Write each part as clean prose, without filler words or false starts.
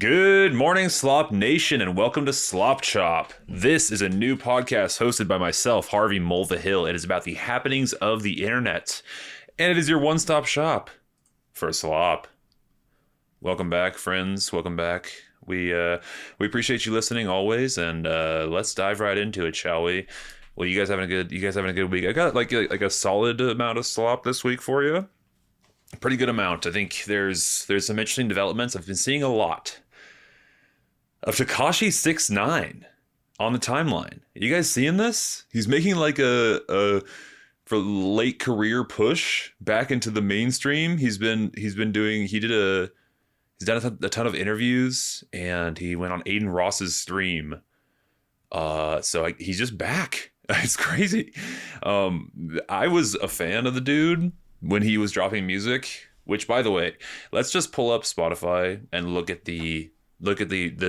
Good morning, Slop Nation, and welcome to Slop Chop. This is a new podcast hosted by myself, Harvey Mulvihill. It is about the happenings of the internet, and it is your one-stop shop for slop. Welcome back, friends. Welcome back. We appreciate you listening always, and let's dive right into it, shall we? Well, you guys having a good week? I got like a solid amount of slop this week for you. Pretty good amount. I think there's some interesting developments. I've been seeing a lot of Tekashi 6ix9ine on the timeline. You guys seeing this? He's making like a for late career push back into the mainstream. He's done a ton of interviews, and he went on Aiden Ross's stream. He's just back. It's crazy. I was a fan of the dude when he was dropping music, which, by the way, let's just pull up Spotify and look at the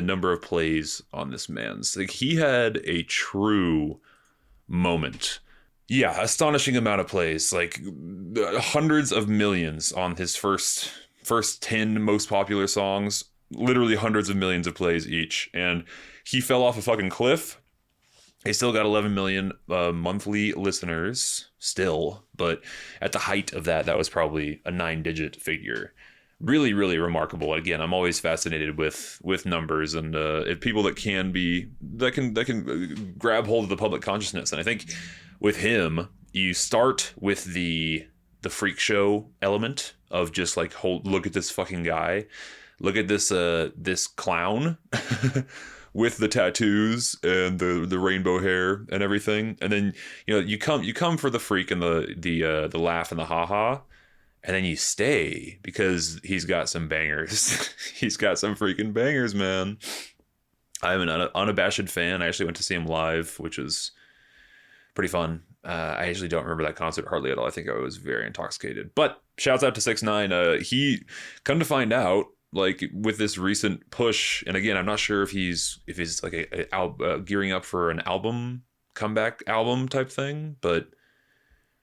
number of plays on this man's. Like, he had a true moment. Yeah, astonishing amount of plays, like hundreds of millions on his first 10 most popular songs, literally hundreds of millions of plays each. And he fell off a fucking cliff. He still got 11 million monthly listeners still, but at the height of that was probably a 9-digit figure. Really, really remarkable. Again, I'm always fascinated with numbers and if people that can grab hold of the public consciousness. And I think with him, you start with the freak show element of just like, look at this fucking guy, look at this clown. With the tattoos and the rainbow hair and everything, and then you come for the freak and the laugh and the haha, and then you stay because he's got some bangers. He's got some freaking bangers, man. I'm an unabashed fan. I actually went to see him live, which was pretty fun. I actually don't remember that concert hardly at all. I think I was very intoxicated. But shouts out to 6ix9ine. He, come to find out, like with this recent push, and again, I'm not sure if he's like gearing up for an comeback album type thing, but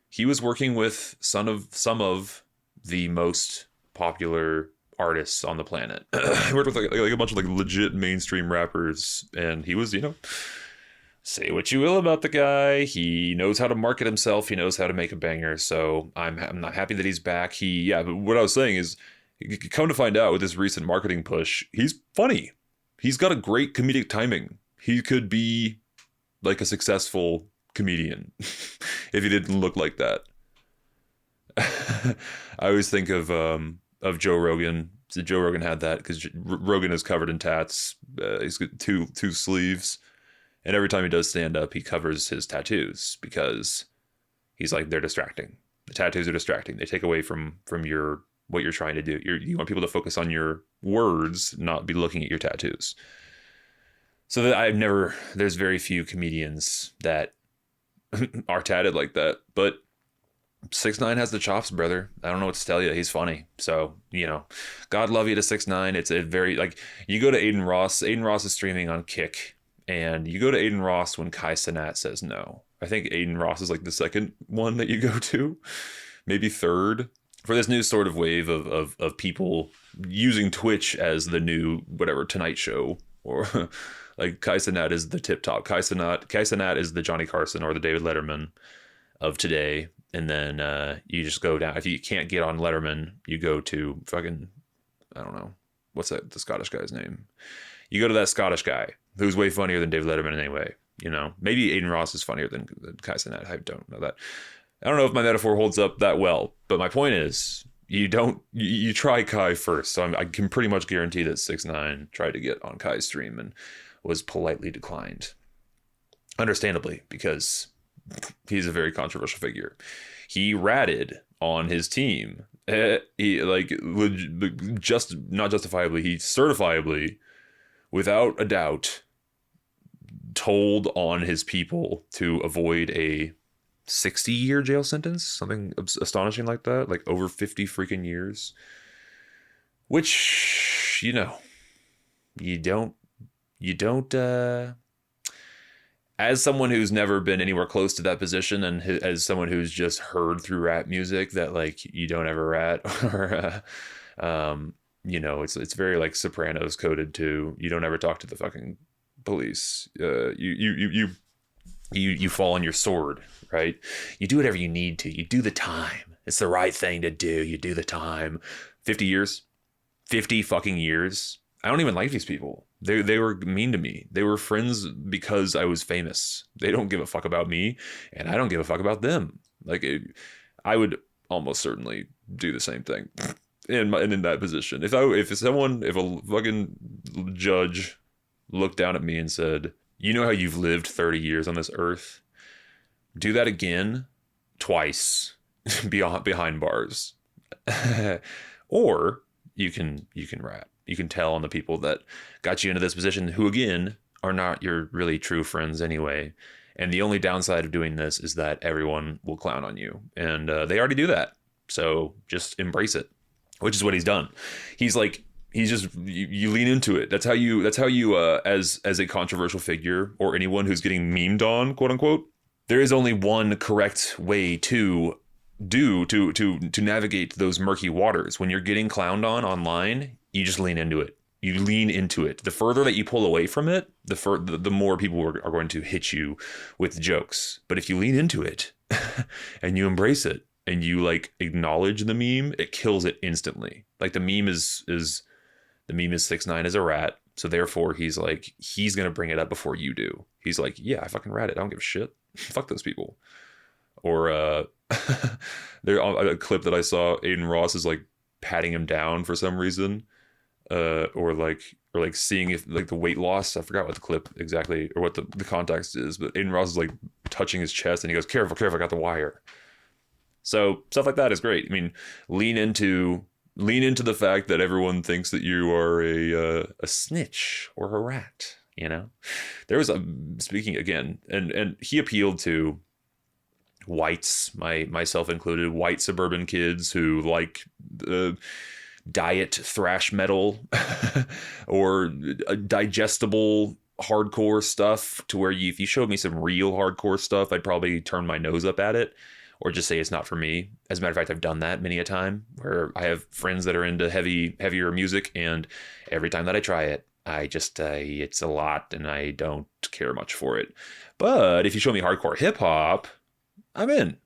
he was working with some of the most popular artists on the planet. He worked with like a bunch of like legit mainstream rappers, and he was, say what you will about the guy, he knows how to market himself, he knows how to make a banger. So I'm not happy that he's back. But what I was saying is, come to find out with this recent marketing push, he's funny. He's got a great comedic timing. He could be like a successful comedian if he didn't look like that. I always think of Joe Rogan. So Joe Rogan had that because Rogan is covered in tats. He's got two sleeves, and every time he does stand up, he covers his tattoos because he's like, they're distracting. The tattoos are distracting. They take away from what you're trying to do. You want people to focus on your words, not be looking at your tattoos. So that there's very few comedians that are tatted like that, but 6ix9ine has the chops, brother. I don't know what to tell you. He's funny. So, God love you to 6ix9ine. It's a very, like, you go to Aiden Ross is streaming on Kick, and you go to Aiden Ross when Kai Cenat says no. I think Aiden Ross is like the second one that you go to, maybe third. For this new sort of wave of people using Twitch as the new whatever Tonight Show, or like Kai Cenat is the tip top. Kai Cenat is the Johnny Carson or the David Letterman of today. And then you just go down. If you can't get on Letterman, you go to fucking, I don't know, what's the Scottish guy's name? You go to that Scottish guy who's way funnier than David Letterman anyway. Maybe Aiden Ross is funnier than Kai Cenat. I don't know that. I don't know if my metaphor holds up that well, but my point is, you try Kai first. So I can pretty much guarantee that 6ix9ine tried to get on Kai's stream and was politely declined. Understandably, because he's a very controversial figure. He ratted on his team. He not justifiably, he certifiably, without a doubt, told on his people to avoid a 60-year jail sentence, something astonishing like that, like over 50 freaking years, which you don't as someone who's never been anywhere close to that position, and as someone who's just heard through rap music that like you don't ever rat, or it's very like Sopranos coded too. You don't ever talk to the fucking police. You fall on your sword, right? You do whatever you need to. You do the time. It's the right thing to do. You do the time. 50 years, 50 fucking years. I don't even like these people. They were mean to me. They were friends because I was famous. They don't give a fuck about me, and I don't give a fuck about them. Like I would almost certainly do the same thing in that position. If a fucking judge looked down at me and said, "You know how you've lived 30 years on this earth? Do that again, twice, behind bars, or you can rat. You can tell on the people that got you into this position, who again are not your really true friends anyway. And the only downside of doing this is that everyone will clown on you, and they already do that. So just embrace it," which is what he's done. He's just you lean into it. That's how you as a controversial figure, or anyone who's getting memed on, quote unquote, there is only one correct way to navigate those murky waters. When you're getting clowned on online, you just lean into it. You lean into it. The further that you pull away from it, the more people are going to hit you with jokes. But if you lean into it and you embrace it and you like acknowledge the meme, it kills it instantly. Like the meme is 6ix9ine as a rat, so therefore he's gonna bring it up before you do. He's like, yeah, I fucking rat it. I don't give a shit. Fuck those people. Or there a clip that I saw, Aiden Ross is like patting him down for some reason, or seeing if like the weight loss. I forgot what the clip exactly or what the context is, but Aiden Ross is like touching his chest and he goes, "Careful, I got the wire." So stuff like that is great. I mean, lean into the fact that everyone thinks that you are a snitch or a rat. There was speaking again, and he appealed to whites, myself included, white suburban kids who like diet thrash metal or digestible hardcore stuff, to where if you showed me some real hardcore stuff, I'd probably turn my nose up at it or just say it's not for me. As a matter of fact, I've done that many a time, where I have friends that are into heavier music, and every time that I try it, I just it's a lot and I don't care much for it. But if you show me hardcore hip hop, I'm in.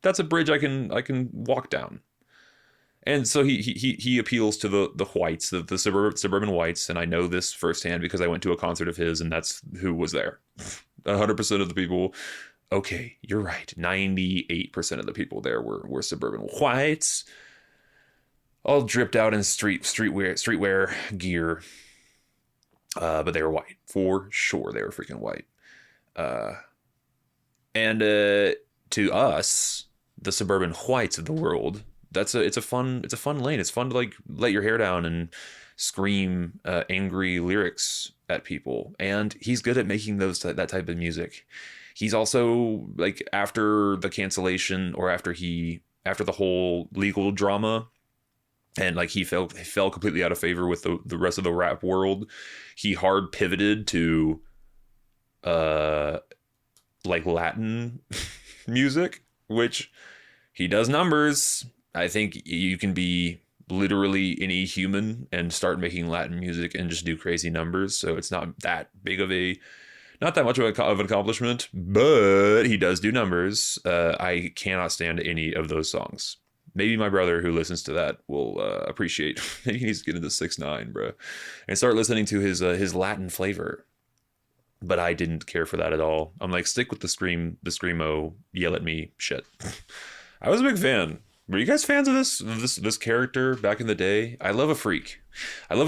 That's a bridge I can walk down. And so he appeals to the whites, the suburban whites, and I know this firsthand because I went to a concert of his, and that's who was there. 100% of the people. Okay, you're right. 98% of the people there were suburban whites, all dripped out in streetwear gear. But they were white for sure. They were freaking white. And to us, the suburban whites of the world, it's a fun lane. It's fun to like let your hair down and scream angry lyrics at people. And he's good at making that type of music. He's also like, after the cancellation, or after the whole legal drama, and like he fell completely out of favor with the rest of the rap world, he hard pivoted to like Latin music, which he does numbers. I think you can be literally any human and start making Latin music and just do crazy numbers. So it's not that much of an accomplishment, but he does do numbers. I cannot stand any of those songs. Maybe my brother who listens to that will appreciate. Maybe he needs to get into 6ix9ine, bro, and start listening to his Latin flavor. But I didn't care for that at all. I'm like, stick with the screamo, yell at me shit. I was a big fan. Were you guys fans of this character back in the day? I love a freak. And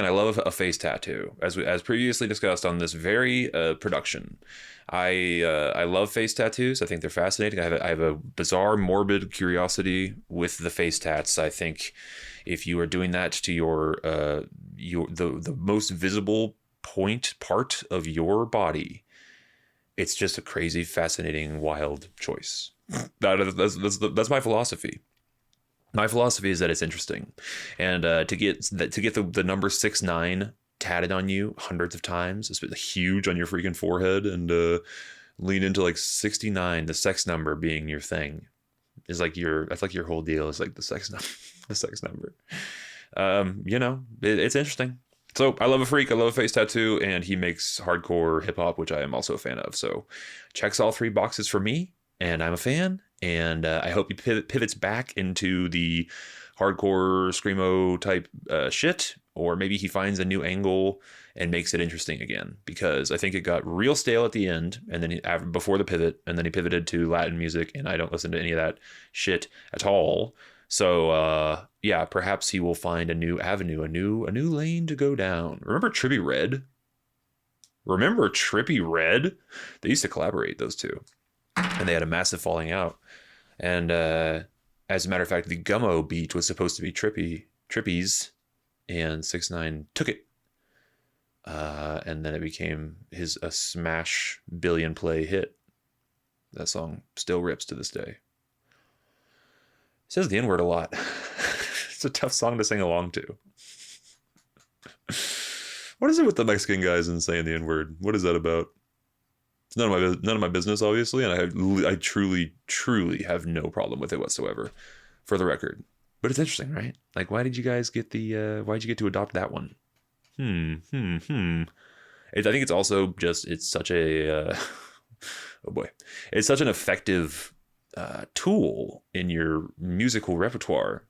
I love a face tattoo, as previously discussed on this very production. I love face tattoos. I think they're fascinating. I have a bizarre, morbid curiosity with the face tats. I think if you are doing that to the most visible part of your body, it's just a crazy, fascinating, wild choice. That's my philosophy. My philosophy is that it's interesting, and to get the number 6ix9ine tatted on you hundreds of times, it's huge on your freaking forehead, and lean into like 69, the sex number being your thing, is like that's like your whole deal. Is like the sex number. It's interesting. So I love a freak. I love a face tattoo, and he makes hardcore hip hop, which I am also a fan of. So checks all 3 boxes for me, and I'm a fan. And I hope he pivots back into the hardcore screamo type shit, or maybe he finds a new angle and makes it interesting again. Because I think it got real stale at the end, and then before the pivot, and then he pivoted to Latin music, and I don't listen to any of that shit at all. So yeah, perhaps he will find a new avenue, a new lane to go down. Remember Trippie Redd? Remember Trippie Redd? They used to collaborate, those two, and they had a massive falling out. And as a matter of fact, the Gummo beat was supposed to be Trippie's, and 6ix9ine took it. And then it became a smash billion play hit. That song still rips to this day. Says the N-word a lot. It's a tough song to sing along to. What is it with the Mexican guys and saying the N-word? What is that about? It's none of my business, obviously, and I truly have no problem with it whatsoever, for the record. But it's interesting, right? Like, why did you guys get why'd you get to adopt that one? I think it's also just, it's such a oh boy, it's such an effective tool in your musical repertoire.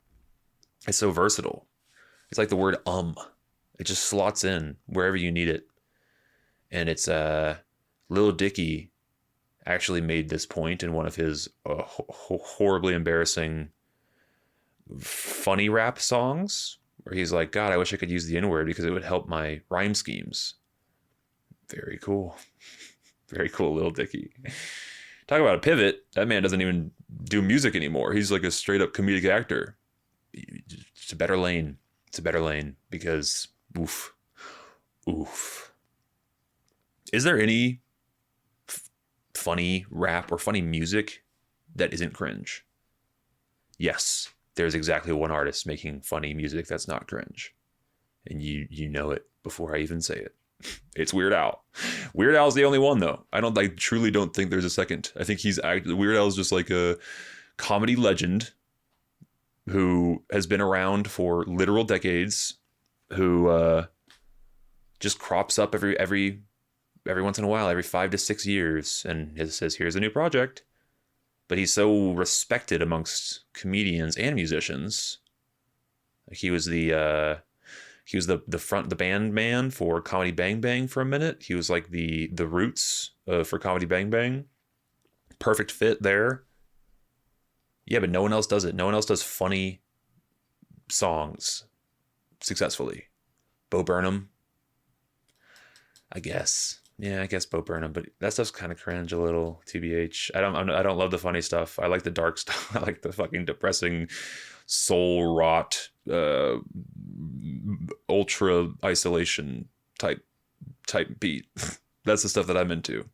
It's so versatile. It's like the word it just slots in wherever you need it. And it's Lil Dicky actually made this point in one of his horribly embarrassing funny rap songs, where he's like, God, I wish I could use the N-word because it would help my rhyme schemes. Very cool. Very cool, Lil Dicky. Talk about a pivot. That man doesn't even do music anymore. He's like a straight up comedic actor. It's a better lane. It's a better lane because oof. Is there any funny rap or funny music that isn't cringe? Yes, there's exactly one artist making funny music that's not cringe. And you know it before I even say it. It's Weird Al. Weird Al's the only one, though. I truly don't think there's a second. I think Weird Al's just like a comedy legend who has been around for literal decades, who just crops up every once in a while, every 5 to 6 years, and says, here's a new project. But he's so respected amongst comedians and musicians. Like he was the band man for Comedy Bang Bang for a minute. He was like the roots for Comedy Bang Bang. Perfect fit there. Yeah, but no one else does it. No one else does funny songs successfully. Bo Burnham, I guess. Yeah, I guess Bo Burnham, but that stuff's kind of cringe a little. TBH. I don't love the funny stuff. I like the dark stuff. I like the fucking depressing, soul rot, ultra isolation type beat. That's the stuff that I'm into.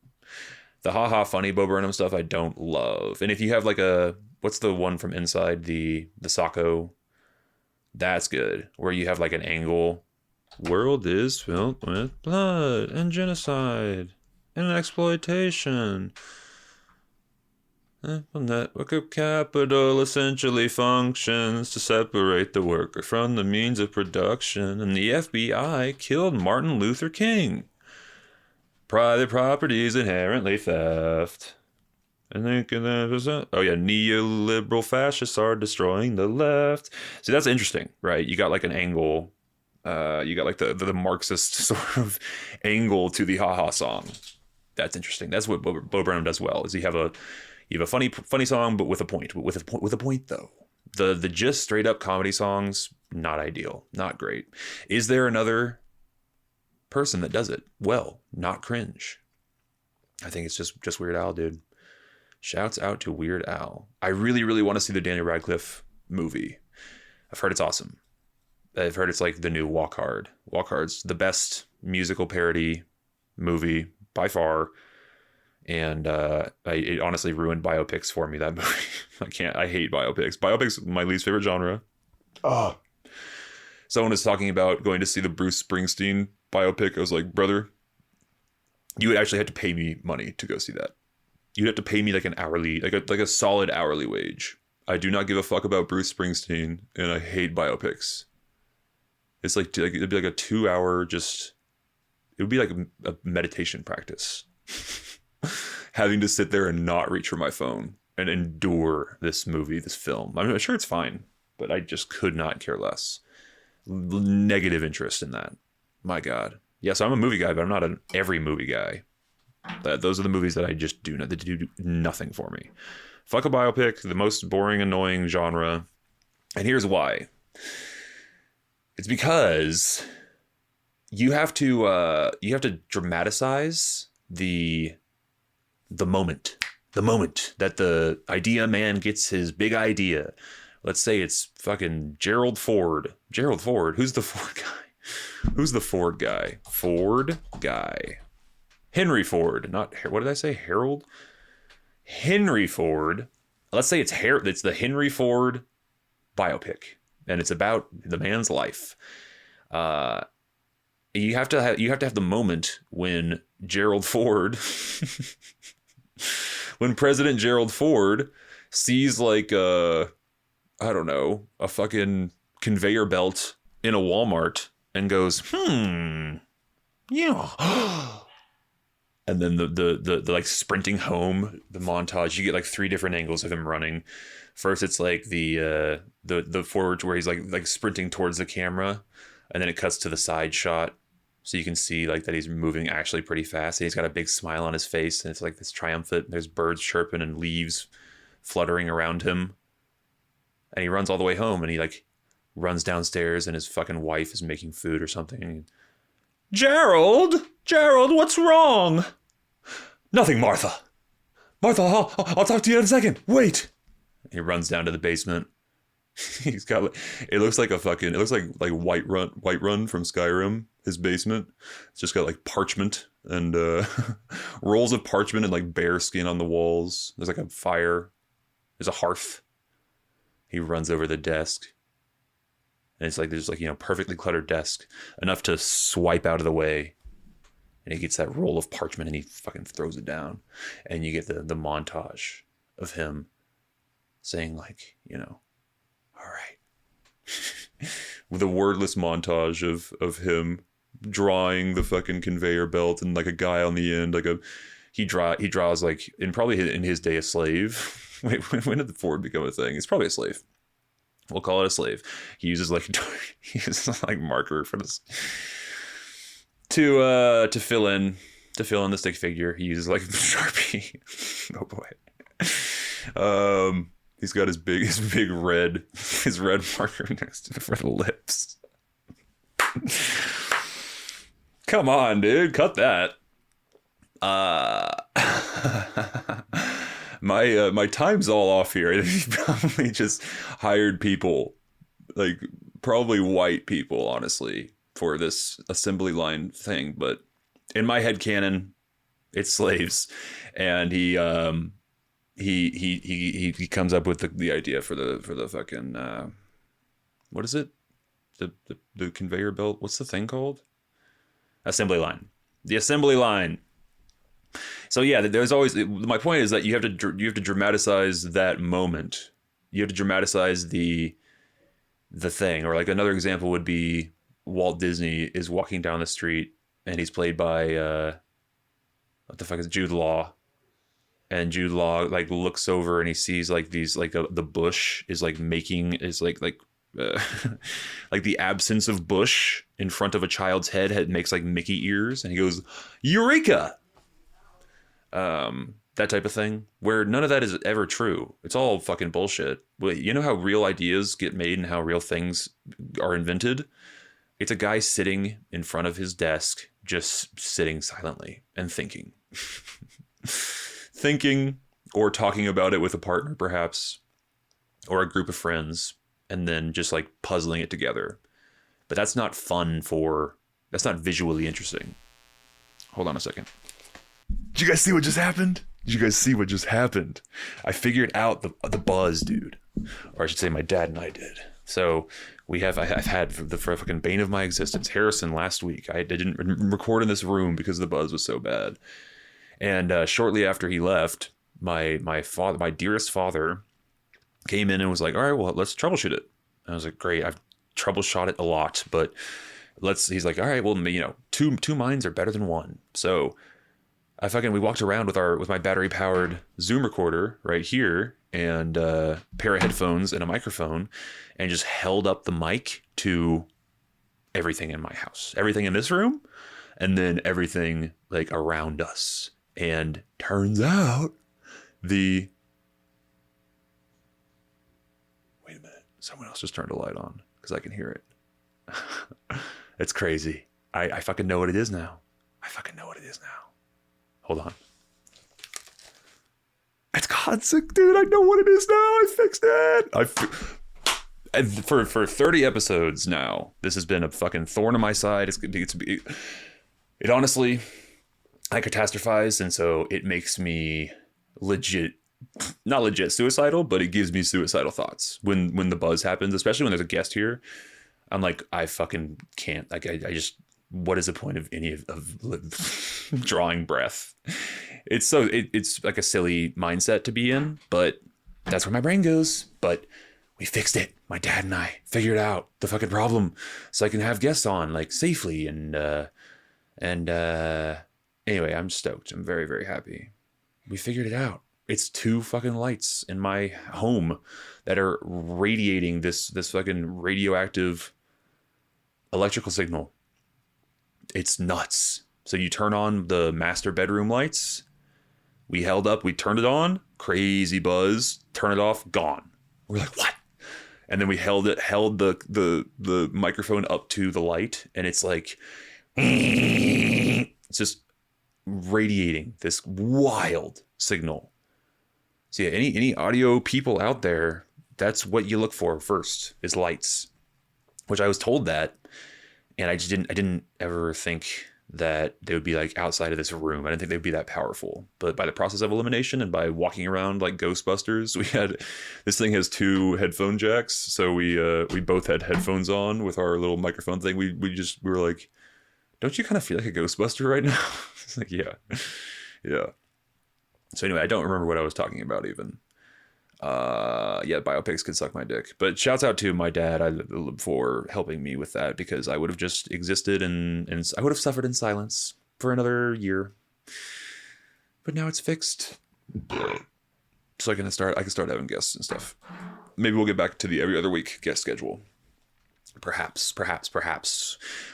The haha funny Bo Burnham stuff I don't love. And if you have like what's the one from Inside, the Sacco, that's good. Where you have like an angle. World is filled with blood and genocide and exploitation. The network of capital essentially functions to separate the worker from the means of production, and the FBI killed Martin Luther King. Private property is inherently theft. And neoliberal fascists are destroying the left. See, that's interesting, right? You got like an angle. You got like the Marxist sort of angle to the haha song. That's interesting. That's what Bo Burnham does well. Is you have a funny song, but with a point. With a point though. The just straight up comedy songs, not ideal, not great. Is there another person that does it well, not cringe? I think it's just Weird Al, dude. Shouts out to Weird Al. I really, really want to see the Daniel Radcliffe movie. I've heard it's awesome. I've heard it's like the new Walk Hard. Walk Hard's the best musical parody movie by far. And it honestly ruined biopics for me, that movie. I hate biopics. Biopics are my least favorite genre. Oh. Someone was talking about going to see the Bruce Springsteen biopic. I was like, brother, you would actually have to pay me money to go see that. You'd have to pay me like an hourly, like a solid hourly wage. I do not give a fuck about Bruce Springsteen, and I hate biopics. It's like it'd be like a 2 hour it would be like a meditation practice. Having to sit there and not reach for my phone and endure this movie, this film. I'm sure it's fine, but I just could not care less. Negative interest in that. My God. Yeah, so I'm a movie guy, but I'm not an every movie guy. Those are the movies that I just do nothing for me. Fuck a biopic, the most boring, annoying genre. And here's why. It's because you have to dramatize the moment that the idea man gets his big idea. Let's say it's fucking Gerald Ford. Gerald Ford? Who's the Ford guy? Who's the Ford guy? Ford guy. Henry Ford. Not, what did I say? Harold? Henry Ford. Let's say it's the Henry Ford biopic. And it's about the man's life. You have to have the moment when Gerald Ford, when President Gerald Ford sees like I don't know, a fucking conveyor belt in a Walmart and goes, yeah. And then the like sprinting home, the montage, you get like 3 different angles of him running. First, it's like the forward where he's like sprinting towards the camera, and then it cuts to the side shot, so you can see like that he's moving actually pretty fast. And he's got a big smile on his face, and it's like this triumphant. There's birds chirping and leaves fluttering around him, and he runs all the way home, and he like runs downstairs, and his fucking wife is making food or something. Gerald, what's wrong? Nothing, Martha. Martha, I'll talk to you in a second. Wait. He runs down to the basement. He's got it looks like White Run from Skyrim. His basement. It's just got like parchment and rolls of parchment and like bear skin on the walls. There's like a fire. There's a hearth. He runs over the desk. And it's like there's like, perfectly cluttered desk, enough to swipe out of the way. And he gets that roll of parchment and he fucking throws it down. And you get the montage of him saying like, all right. With a wordless montage of him drawing the fucking conveyor belt and like a guy on the end, he draws like in his day a slave. Wait, when did the Ford become a thing? It's probably a slave. We'll call it a slave. He uses like marker for this to fill in the stick figure. He uses like Sharpie. Oh boy. He's got his big red marker next to for the lips. Come on, dude, cut that. My time's all off here. He probably just hired people, like probably white people, honestly, for this assembly line thing. But in my head canon, it's slaves, and he comes up with the idea for the fucking what is it? The conveyor belt. What's the thing called? Assembly line. The assembly line. So yeah, there's always, my point is that you have to dramatize that moment. You have to dramatize the thing. Or like another example would be Walt Disney is walking down the street and he's played by what the fuck is it? Jude Law. And Jude Law like looks over and he sees like these like the bush is like like the absence of bush in front of a child's head makes like Mickey ears, and he goes, "Eureka!" That type of thing, where none of that is ever true. It's all fucking bullshit. You know how real ideas get made and how real things are invented? It's a guy sitting in front of his desk, just sitting silently and thinking. Thinking, or talking about it with a partner, perhaps, or a group of friends, and then just like puzzling it together. But that's not that's not visually interesting. Hold on a second. Did you guys see what just happened? I figured out the buzz, dude. Or I should say my dad and I did. So I've had the fucking bane of my existence, Harrison, last week. I didn't record in this room because the buzz was so bad. And shortly after he left, my dearest father came in and was like, all right, well, let's troubleshoot it. And I was like, great. I've troubleshot it a lot, but he's like, all right, well, two minds are better than one. So we walked around with my battery powered Zoom recorder right here and a pair of headphones and a microphone, and just held up the mic to everything in my house, everything in this room, and then everything like around us. And turns out wait a minute, someone else just turned a light on because I can hear it. It's crazy. I fucking know what it is now. Hold on. It's Godsick, dude. I know what it is now. I fixed it. And for 30 episodes now, this has been a fucking thorn in my side. It honestly, I catastrophize, and so it makes me not legit suicidal, but it gives me suicidal thoughts when the buzz happens, especially when there's a guest here. I'm like, I fucking can't. Like, I just, what is the point of any of drawing breath? It's like a silly mindset to be in, but that's where my brain goes. But we fixed it. My dad and I figured out the fucking problem, so I can have guests on like safely. And anyway, I'm stoked. I'm very, very happy. We figured it out. It's 2 fucking lights in my home that are radiating this fucking radioactive electrical signal. It's nuts. So you turn on the master bedroom lights. We turned it on, crazy buzz, turn it off, gone. We're like, what? And then we held the microphone up to the light, and it's like, it's just radiating this wild signal. So yeah, any audio people out there, that's what you look for first, is lights. Which I was told that, and I didn't ever think that they would be like outside of this room. I didn't think they'd be that powerful. But by the process of elimination and by walking around like Ghostbusters, this thing has 2 headphone jacks. So we both had headphones on with our little microphone thing. We were like, don't you kind of feel like a Ghostbuster right now? It's like, yeah. So anyway, I don't remember what I was talking about even. Yeah, biopics could suck my dick. But shouts out to my dad for helping me with that, because I would have just existed and I would have suffered in silence for another year. But now it's fixed. So I can start having guests and stuff. Maybe we'll get back to the every other week guest schedule. Perhaps.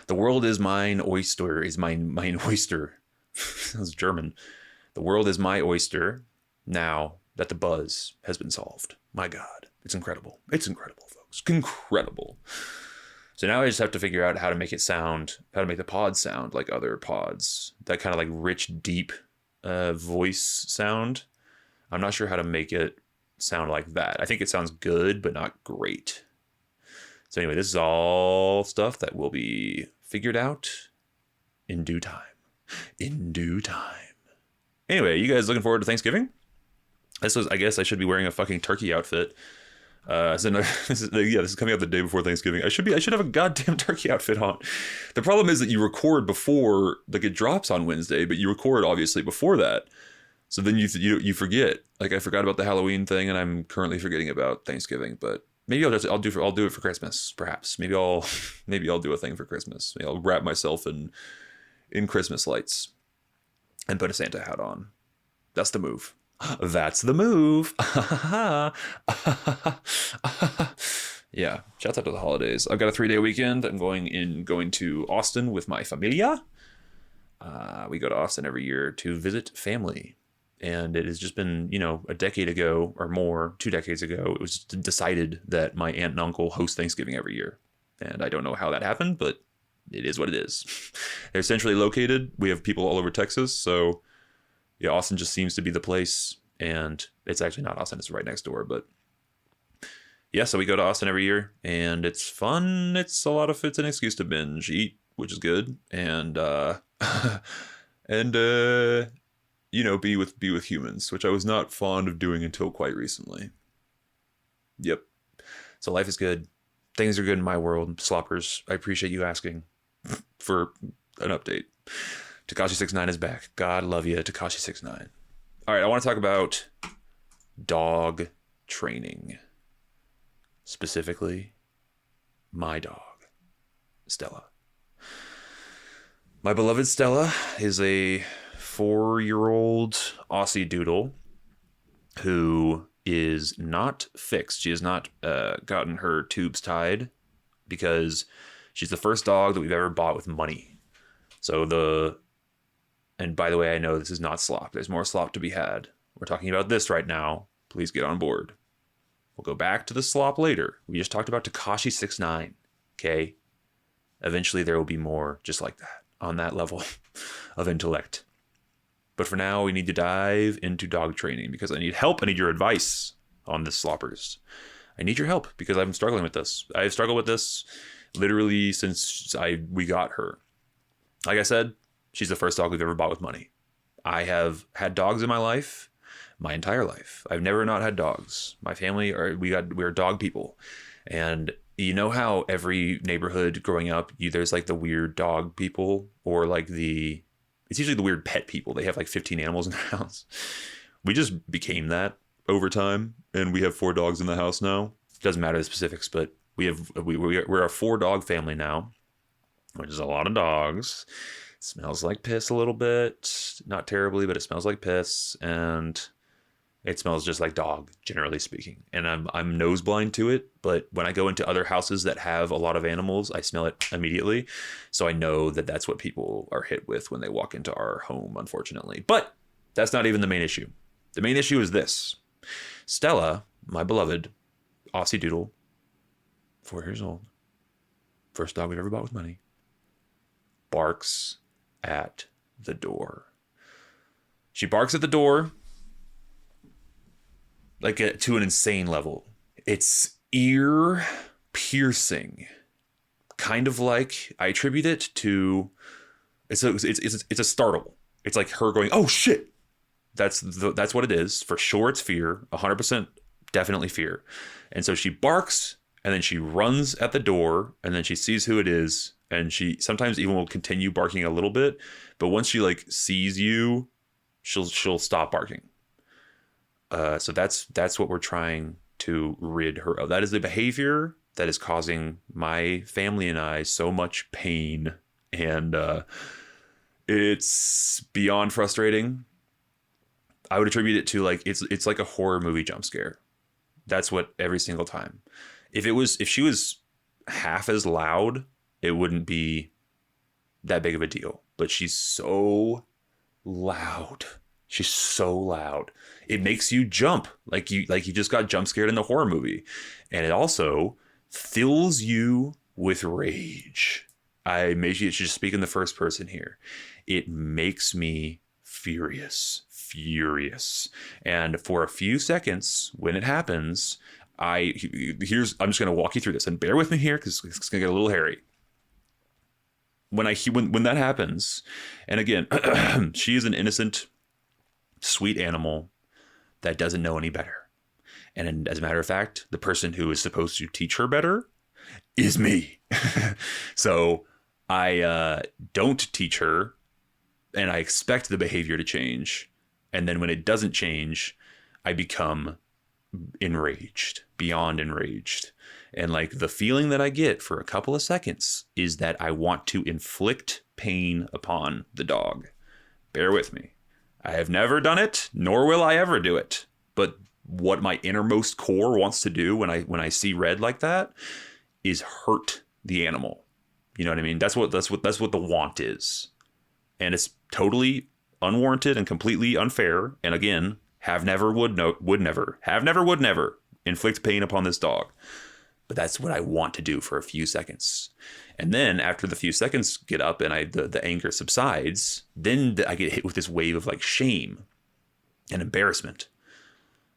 The world is mine oyster, is mine oyster. That was German. The world is my oyster now that the buzz has been solved. My God, it's incredible. It's incredible, folks. Incredible. So now I just have to figure out how to make the pod sound like other pods. That kind of like rich, deep voice sound. I'm not sure how to make it sound like that. I think it sounds good, but not great. So anyway, this is all stuff that will be figured out in due time. Anyway, you guys looking forward to Thanksgiving? I guess I should be wearing a fucking turkey outfit. This is coming out the day before Thanksgiving. I should have a goddamn turkey outfit on. The problem is that you record before, like, it drops on Wednesday, but you record obviously before that. So then you forget. Like, I forgot about the Halloween thing, and I'm currently forgetting about Thanksgiving. But maybe I'll do it for Christmas. Perhaps maybe I'll do a thing for Christmas. Maybe I'll wrap myself in Christmas lights and put a Santa hat on. That's the move. That's the move. Yeah. Shouts out to the holidays. I've got a 3-day weekend. I'm going to Austin with my familia. We go to Austin every year to visit family. And it has just been, a decade ago or more, 2 decades ago, it was decided that my aunt and uncle host Thanksgiving every year. And I don't know how that happened, but it is what it is. They're centrally located. We have people all over Texas. So yeah, Austin just seems to be the place. And it's actually not Austin. It's right next door. But yeah, so we go to Austin every year and it's fun. It's an excuse to binge eat, which is good. And, be with humans, which I was not fond of doing until quite recently. Yep. So life is good. Things are good in my world. Sloppers, I appreciate you asking for an update. Tekashi69 is back. God love you, Tekashi69. All right, I want to talk about dog training. Specifically, my dog, Stella. My beloved Stella is a 4-year-old Aussie Doodle who is not fixed. She has not gotten her tubes tied because she's the first dog that we've ever bought with money. And by the way, I know this is not slop. There's more slop to be had. We're talking about this right now. Please get on board. We'll go back to the slop later. We just talked about Tekashi 6ix9ine. Okay? Eventually there will be more just like that on that level of intellect. But for now, we need to dive into dog training because I need help. I need your advice on this, sloppers. I need your help because I'm struggling with this. I've struggled with this literally since we got her. Like I said, she's the first dog we've ever bought with money. I have had dogs in my life, my entire life. I've never not had dogs. My family we're dog people. And you know how every neighborhood growing up, there's like the weird dog people or like it's usually the weird pet people. They have like 15 animals in their house. We just became that over time, and we have 4 dogs in the house now. Doesn't matter the specifics, but we're a 4-dog family now, which is a lot of dogs. It smells like piss a little bit, not terribly, but it smells like piss, and it smells just like dog, generally speaking. And I'm nose blind to it, but when I go into other houses that have a lot of animals, I smell it immediately. So I know that that's what people are hit with when they walk into our home, unfortunately. But that's not even the main issue. The main issue is this. Stella, my beloved Aussie Doodle, 4 years old, first dog we've ever bought with money, barks at the door. She barks at the door like to an insane level. It's ear piercing, kind of like I attribute it to. It's a startle. It's like her going, "Oh shit!" That's what it is. For sure, it's fear. 100%, definitely fear. And so she barks, and then she runs at the door, and then she sees who it is, and she sometimes even will continue barking a little bit. But once she like sees you, she'll stop barking. So that's what we're trying to rid her of. That is the behavior that is causing my family and I so much pain, and it's beyond frustrating. I would attribute it to like it's like a horror movie jump scare. That's what every single time. If she was half as loud, it wouldn't be that big of a deal. But she's so loud. She's so loud. It makes you jump like you just got jump scared in the horror movie. And it also fills you with rage. I should just speak in the first person here. It makes me furious. And for a few seconds when it happens, I'm just going to walk you through this, and bear with me here because it's going to get a little hairy. When that happens, and again, she is an innocent, sweet animal that doesn't know any better. And as a matter of fact, the person who is supposed to teach her better is me. So I don't teach her, and I expect the behavior to change. And then when it doesn't change, I become enraged, beyond enraged. And like the feeling that I get for a couple of seconds is that I want to inflict pain upon the dog. Bear with me. I have never done it, nor will I ever do it. But what my innermost core wants to do when I see red like that is hurt the animal. You know what I mean? That's what the want is. And it's totally unwarranted and completely unfair. And again, would never inflict pain upon this dog. But that's what I want to do for a few seconds. And then after the few seconds get up and the anger subsides, then I get hit with this wave of like shame and embarrassment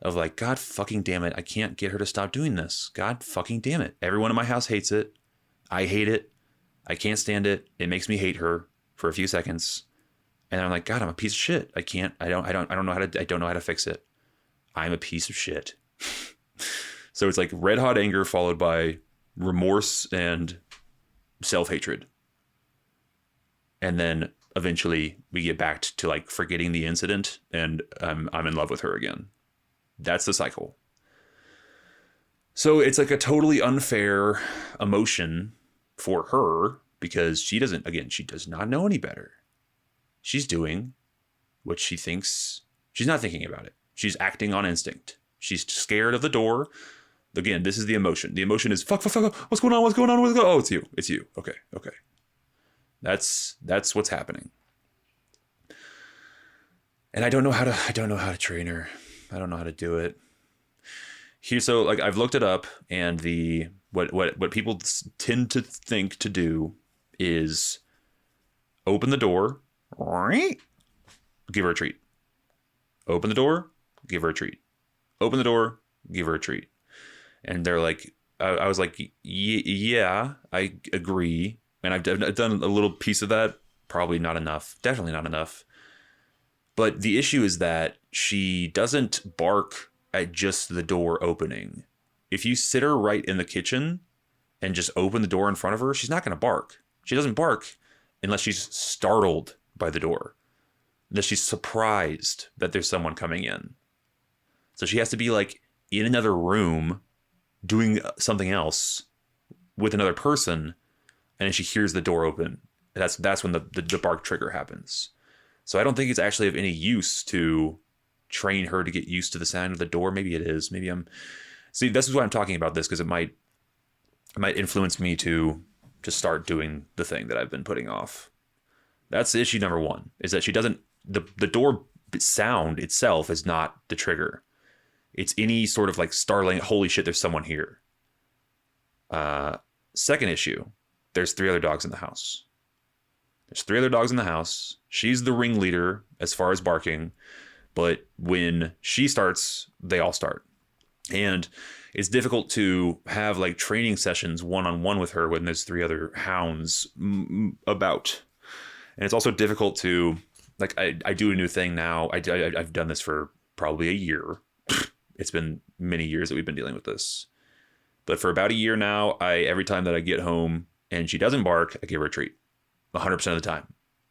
of like, God fucking damn it. I can't get her to stop doing this. God fucking damn it. Everyone in my house hates it. I hate it. I can't stand it. It makes me hate her for a few seconds. And I'm like, God, I'm a piece of shit. I don't know how to fix it. I'm a piece of shit. So it's like red hot anger followed by remorse and self-hatred. And then eventually we get back to like forgetting the incident, and I'm in love with her again. That's the cycle. So it's like a totally unfair emotion for her because she does not know any better. She's doing what she thinks. She's not thinking about it. She's acting on instinct. She's scared of the door. Again, this is the emotion. The emotion is fuck. What's going on? What's going on? Oh, it's you. It's you. Okay. That's what's happening. And I don't know how to train her. I don't know how to do it. So like I've looked it up, and what people tend to think to do is open the door, give her a treat. Open the door, give her a treat. Open the door, give her a treat. And they're like, I was like, yeah, I agree. And I've done a little piece of that. Probably not enough. Definitely not enough. But the issue is that she doesn't bark at just the door opening. If you sit her right in the kitchen and just open the door in front of her, she's not going to bark. She doesn't bark unless she's startled by the door. Unless she's surprised that there's someone coming in. So she has to be like in another room doing something else with another person, and then she hears the door open. That's when the bark trigger happens. So I don't think it's actually of any use to train her to get used to the sound of the door. Maybe it is. See, this is why I'm talking about this, because it might influence me to start doing the thing that I've been putting off. That's issue number one, is that she doesn't, the door sound itself is not the trigger. It's any sort of like startling, holy shit, there's someone here. Second issue, there's 3 other dogs in the house. She's the ringleader as far as barking, but when she starts, they all start. And it's difficult to have like training sessions one-on-one with her when there's 3 other hounds about. And it's also difficult to, like, I do a new thing now. I've done this for probably a year. It's been many years that we've been dealing with this. But for about a year now, every time that I get home and she doesn't bark, I give her a treat. 100% of the time.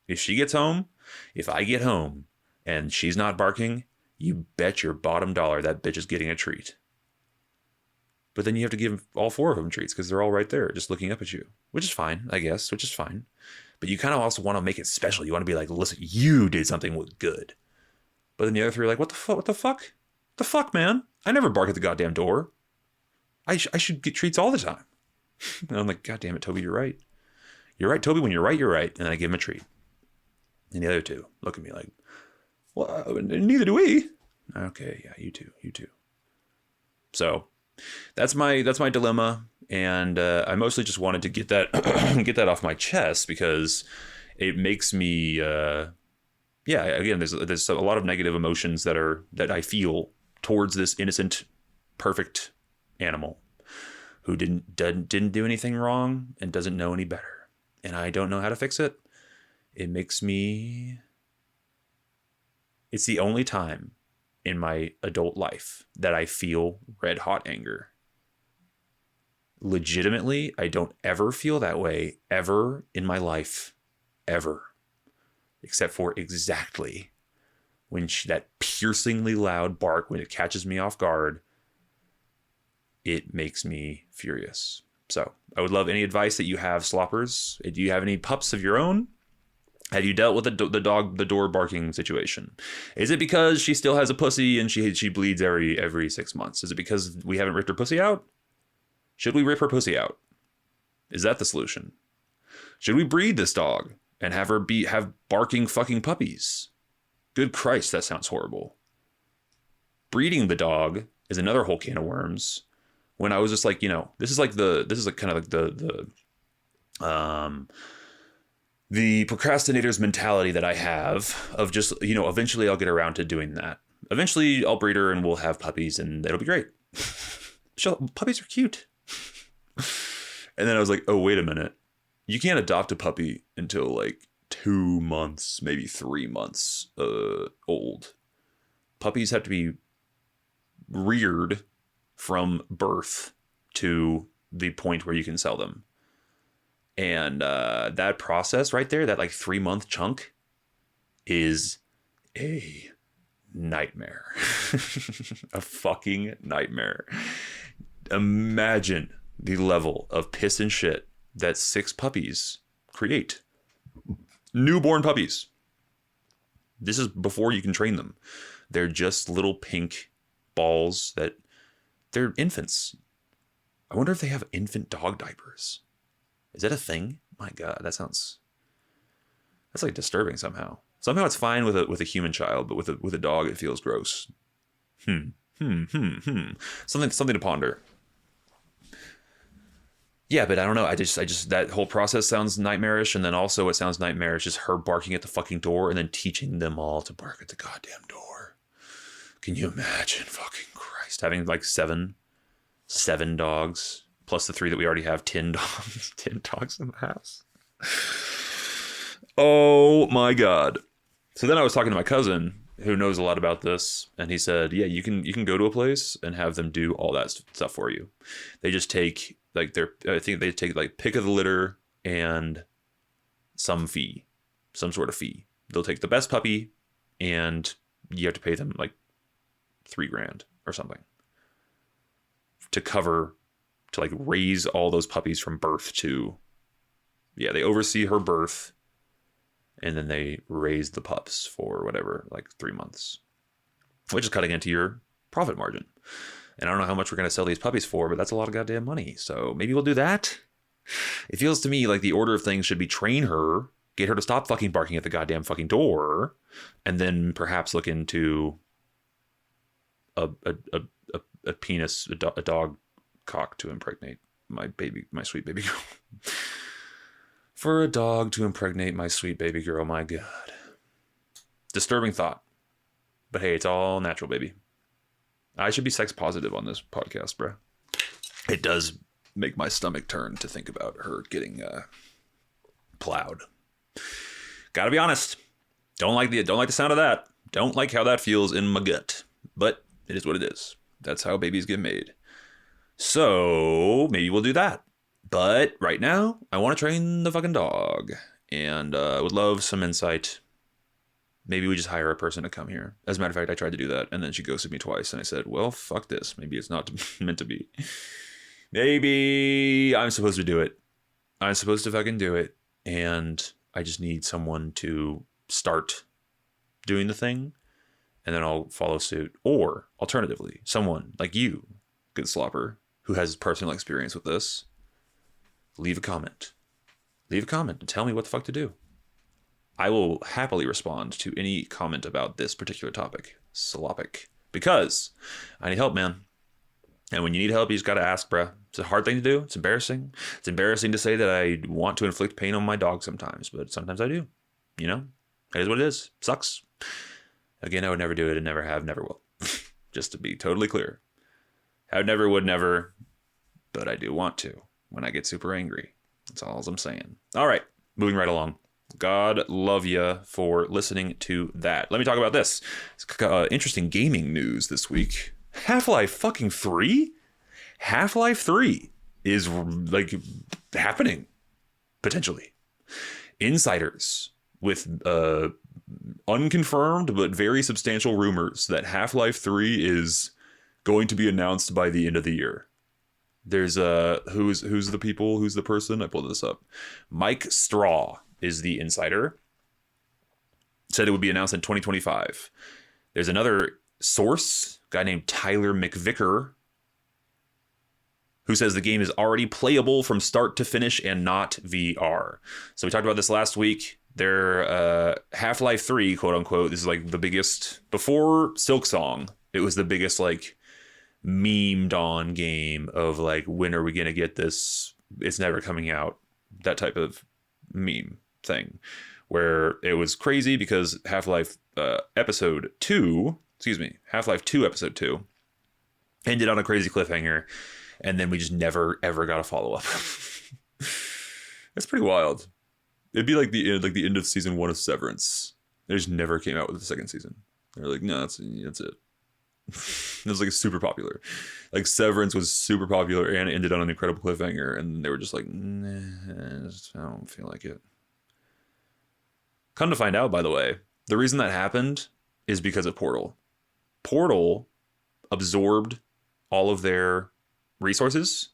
If I get home and she's not barking, you bet your bottom dollar that bitch is getting a treat. But then you have to give all 4 of them treats because they're all right there just looking up at you, which is fine, I guess, But you kind of also want to make it special. You want to be like, listen, you did something good. But then the other 3 are like, what the fuck? What the fuck? The fuck, man? I never bark at the goddamn door. I should get treats all the time. And I'm like, God damn it, Toby, you're right. You're right, Toby. When you're right, you're right. And then I give him a treat. And the other 2 look at me like, well, neither do we. Okay, yeah, you too. So that's my dilemma. And I mostly just wanted to get that get that off my chest because it makes me, again, there's a lot of negative emotions that I feel towards this innocent, perfect animal who didn't do anything wrong and doesn't know any better. And I don't know how to fix it. It's the only time in my adult life that I feel red hot anger. Legitimately, I don't ever feel that way ever in my life, ever. Except for exactly when that piercingly loud bark, when it catches me off guard, it makes me furious. So I would love any advice that you have, sloppers. Do you have any pups of your own? Have you dealt with the door barking situation? Is it because she still has a pussy and she bleeds every 6 months? Is it because we haven't ripped her pussy out? Should we rip her pussy out? Is that the solution? Should we breed this dog and have her have barking fucking puppies? Good Christ, that sounds horrible. Breeding the dog is another whole can of worms. When I was just like, this is kind of like the procrastinator's mentality that I have of just, eventually I'll get around to doing that. Eventually I'll breed her and we'll have puppies and it'll be great. Puppies are cute. And then I was like, oh, wait a minute. You can't adopt a puppy until like 2 months, maybe 3 months old. Puppies have to be reared from birth to the point where you can sell them. And that process right there, that like 3-month chunk, is a nightmare. A fucking nightmare. Imagine the level of piss and shit that 6 puppies create. Newborn puppies. This is before you can train them. They're just little pink balls that they're infants. I wonder if they have infant dog diapers. Is that a thing? My God, that's like disturbing somehow. Somehow it's fine with a human child, but with a dog it feels gross. Something to ponder. Yeah, but I don't know. I just that whole process sounds nightmarish, and then also it sounds nightmarish just her barking at the fucking door and then teaching them all to bark at the goddamn door. Can you imagine? Fucking Christ, having like seven dogs plus the 3 that we already have. 10 dogs, 10 dogs in the house. Oh my God. So then I was talking to my cousin who knows a lot about this, and he said, yeah, you can go to a place and have them do all that stuff for you. They just take like I think they take like pick of the litter and some sort of fee. They'll take the best puppy and you have to pay them like $3,000 or something to like raise all those puppies from birth to, yeah, they oversee her birth and then they raise the pups for whatever, like 3 months, which is cutting into your profit margin. And I don't know how much we're going to sell these puppies for, but that's a lot of goddamn money. So maybe we'll do that. It feels to me like the order of things should be train her, get her to stop fucking barking at the goddamn fucking door, and then perhaps look into a penis, a dog cock to impregnate my sweet baby girl. For a dog to impregnate my sweet baby girl, my God. Disturbing thought. But hey, it's all natural, baby. I should be sex positive on this podcast, bro. It does make my stomach turn to think about her getting plowed. Gotta be honest. Don't like the sound of that. Don't like how that feels in my gut. But it is what it is. That's how babies get made. So maybe we'll do that. But right now, I want to train the fucking dog. And I would love some insight. Maybe we just hire a person to come here. As a matter of fact, I tried to do that, and then she ghosted me twice, and I said, well, fuck this. Maybe it's not meant to be. Maybe I'm supposed to do it. I'm supposed to fucking do it, and I just need someone to start doing the thing, and then I'll follow suit. Or, alternatively, someone like you, good slopper, who has personal experience with this, leave a comment. Leave a comment and tell me what the fuck to do. I will happily respond to any comment about this particular topic, slopic, because I need help, man. And when you need help, you just got to ask, bruh. It's a hard thing to do. It's embarrassing. It's embarrassing to say that I want to inflict pain on my dog sometimes, but sometimes I do. You know, it is what it is. Sucks. Again, I would never do it and never have, never will. Just to be totally clear. I would never, but I do want to when I get super angry. That's all I'm saying. All right, moving right along. God love ya for listening to that. Let me talk about this. Interesting gaming news this week. Half-Life fucking 3? Half-Life 3 is like happening, potentially. Insiders with unconfirmed but very substantial rumors that Half-Life 3 is going to be announced by the end of the year. There's who's the person? I pulled this up. Mike Straw is the insider. Said it would be announced in 2025. There's another source, guy named Tyler McVicker, who says the game is already playable from start to finish and not VR. So we talked about this last week. Their Half-Life 3, quote unquote, this is like the biggest, before Silksong, it was the biggest like memed on game of like, when are we going to get this? It's never coming out. That type of meme thing, where it was crazy because Half-Life 2 episode 2 ended on a crazy cliffhanger, and then we just never ever got a follow-up. That's pretty wild. It'd be like the end of season 1 of Severance. They just never came out with the second season. They're like, no, that's it. It was like super popular. Like Severance was super popular and it ended on an incredible cliffhanger, and they were just like, nah, I don't feel like it. Come to find out, by the way, the reason that happened is because of Portal. Portal absorbed all of their resources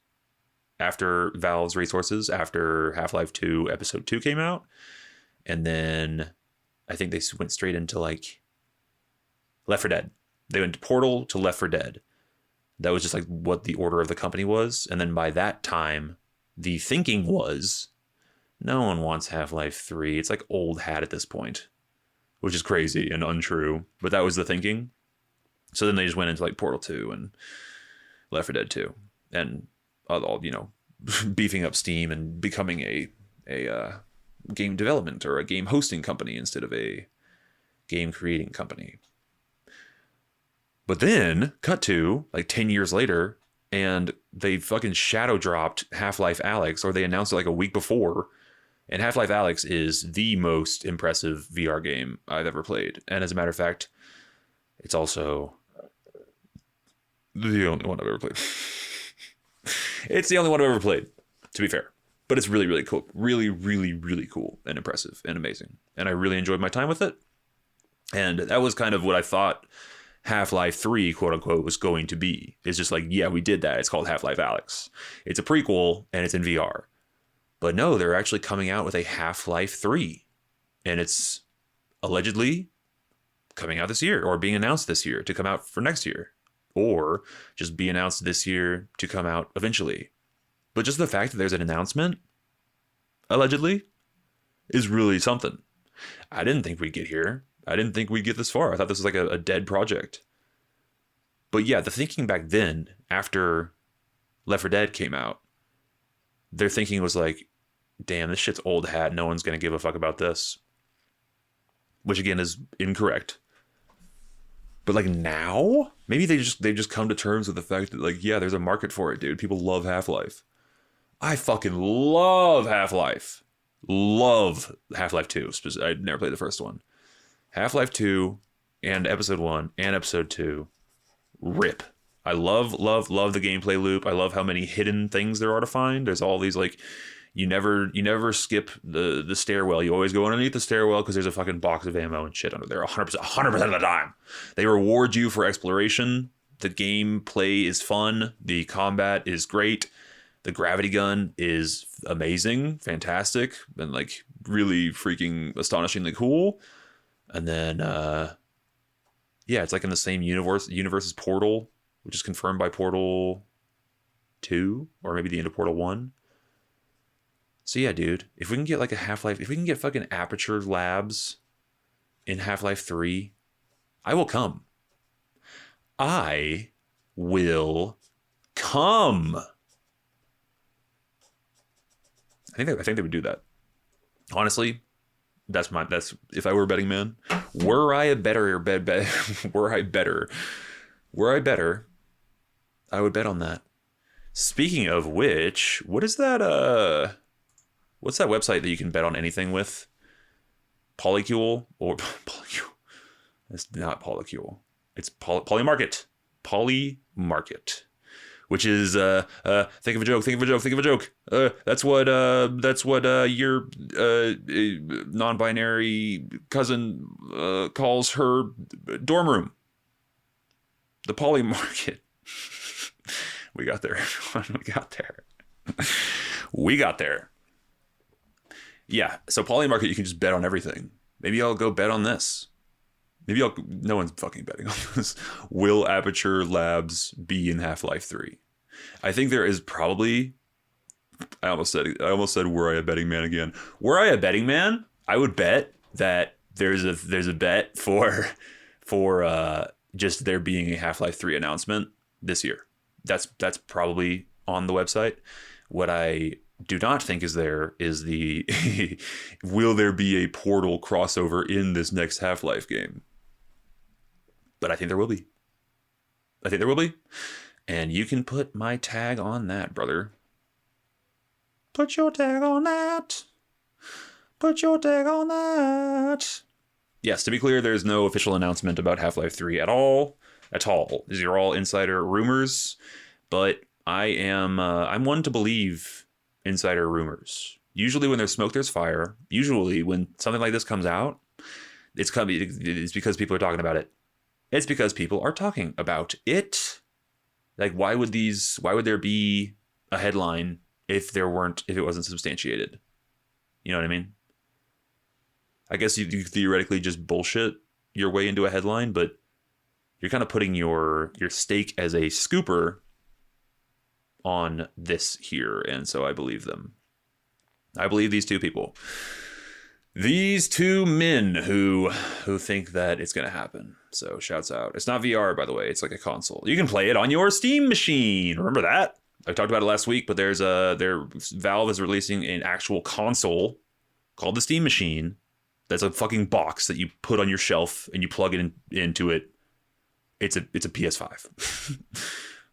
after Valve's resources after Half-Life 2 Episode 2 came out. And then I think they went straight into like Left 4 Dead. They went to Portal to Left 4 Dead. That was just like what the order of the company was. And then by that time, the thinking was no one wants Half-Life 3. It's like old hat at this point, which is crazy and untrue. But that was the thinking. So then they just went into like Portal 2 and Left 4 Dead 2 and all, you know, beefing up Steam and becoming a game development or a game hosting company instead of a game creating company. But then, cut to, like 10 years later, and they fucking shadow dropped Half-Life Alyx, or they announced it like a week before. And Half-Life Alyx is the most impressive VR game I've ever played. And as a matter of fact, it's also the only one I've ever played. It's the only one I've ever played, to be fair. But it's really, really cool. Really, really, really cool and impressive and amazing. And I really enjoyed my time with it. And that was kind of what I thought Half-Life 3, quote unquote, was going to be. It's just like, yeah, we did that. It's called Half-Life Alyx. It's a prequel and it's in VR. But no, they're actually coming out with a Half-Life 3. And it's allegedly coming out this year or being announced this year to come out for next year. Or just be announced this year to come out eventually. But just the fact that there's an announcement, allegedly, is really something. I didn't think we'd get here. I didn't think we'd get this far. I thought this was like a dead project. But yeah, the thinking back then, after Left 4 Dead came out, their thinking was like, damn, this shit's old hat. No one's going to give a fuck about this. Which again is incorrect. But like now, maybe they've just come to terms with the fact that like, yeah, there's a market for it, dude. People love Half-Life. I fucking love Half-Life. Love Half-Life 2. I never played the first one. Half-Life 2 and Episode 1 and Episode 2. Rip. I love the gameplay loop. I love how many hidden things there are to find. There's all these like, you never skip the stairwell. You always go underneath the stairwell because there's a fucking box of ammo and shit under there 100% of the time. They reward you for exploration. The gameplay is fun. The combat is great. The gravity gun is amazing, fantastic, and like really freaking astonishingly cool. And then, yeah, it's like in the same universe as Portal, which is confirmed by Portal 2, or maybe the end of Portal 1. So yeah, dude, if we can get like a Half-Life, if we can get fucking Aperture Labs in Half-Life 3, I will come. I will come. I think they would do that. Honestly, that's if I were a betting man, were I better, I would bet on that. Speaking of which, what is that what's that website that you can bet on anything with? Polycule or Polycule? It's not Polycule. It's Polymarket. Polymarket. Which is think of a joke. That's what your non-binary cousin calls her dorm room. The Polymarket. We got there. We got there. Yeah, so Polymarket, you can just bet on everything. Maybe I'll go bet on this. No one's fucking betting on this. Will Aperture Labs be in Half-Life 3? I think there is probably, I almost said were I a betting man again. Were I a betting man, I would bet that there's a bet for just there being a Half-Life 3 announcement this year. That's probably on the website. What I do not think is the will there be a Portal crossover in this next Half-Life game? But I think there will be. And you can put my tag on that, brother. Put your tag on that. Yes, to be clear, there's no official announcement about Half-Life 3 at all. These are all insider rumors. But I'm one to believe insider rumors. Usually when there's smoke, there's fire. Usually when something like this comes out, it's because people are talking about it. It's because people are talking about it. Like, why would there be a headline if it wasn't substantiated? You know what I mean? I guess you theoretically just bullshit your way into a headline, but you're kind of putting your stake as a scooper on this here. And so I believe them. I believe these two people. These two men who think that it's going to happen. So shouts out. It's not VR, by the way. It's like a console. You can play it on your Steam machine. Remember that? I talked about it last week, but Valve is releasing an actual console called the Steam Machine. That's a fucking box that you put on your shelf and you plug it into it. It's a PS5.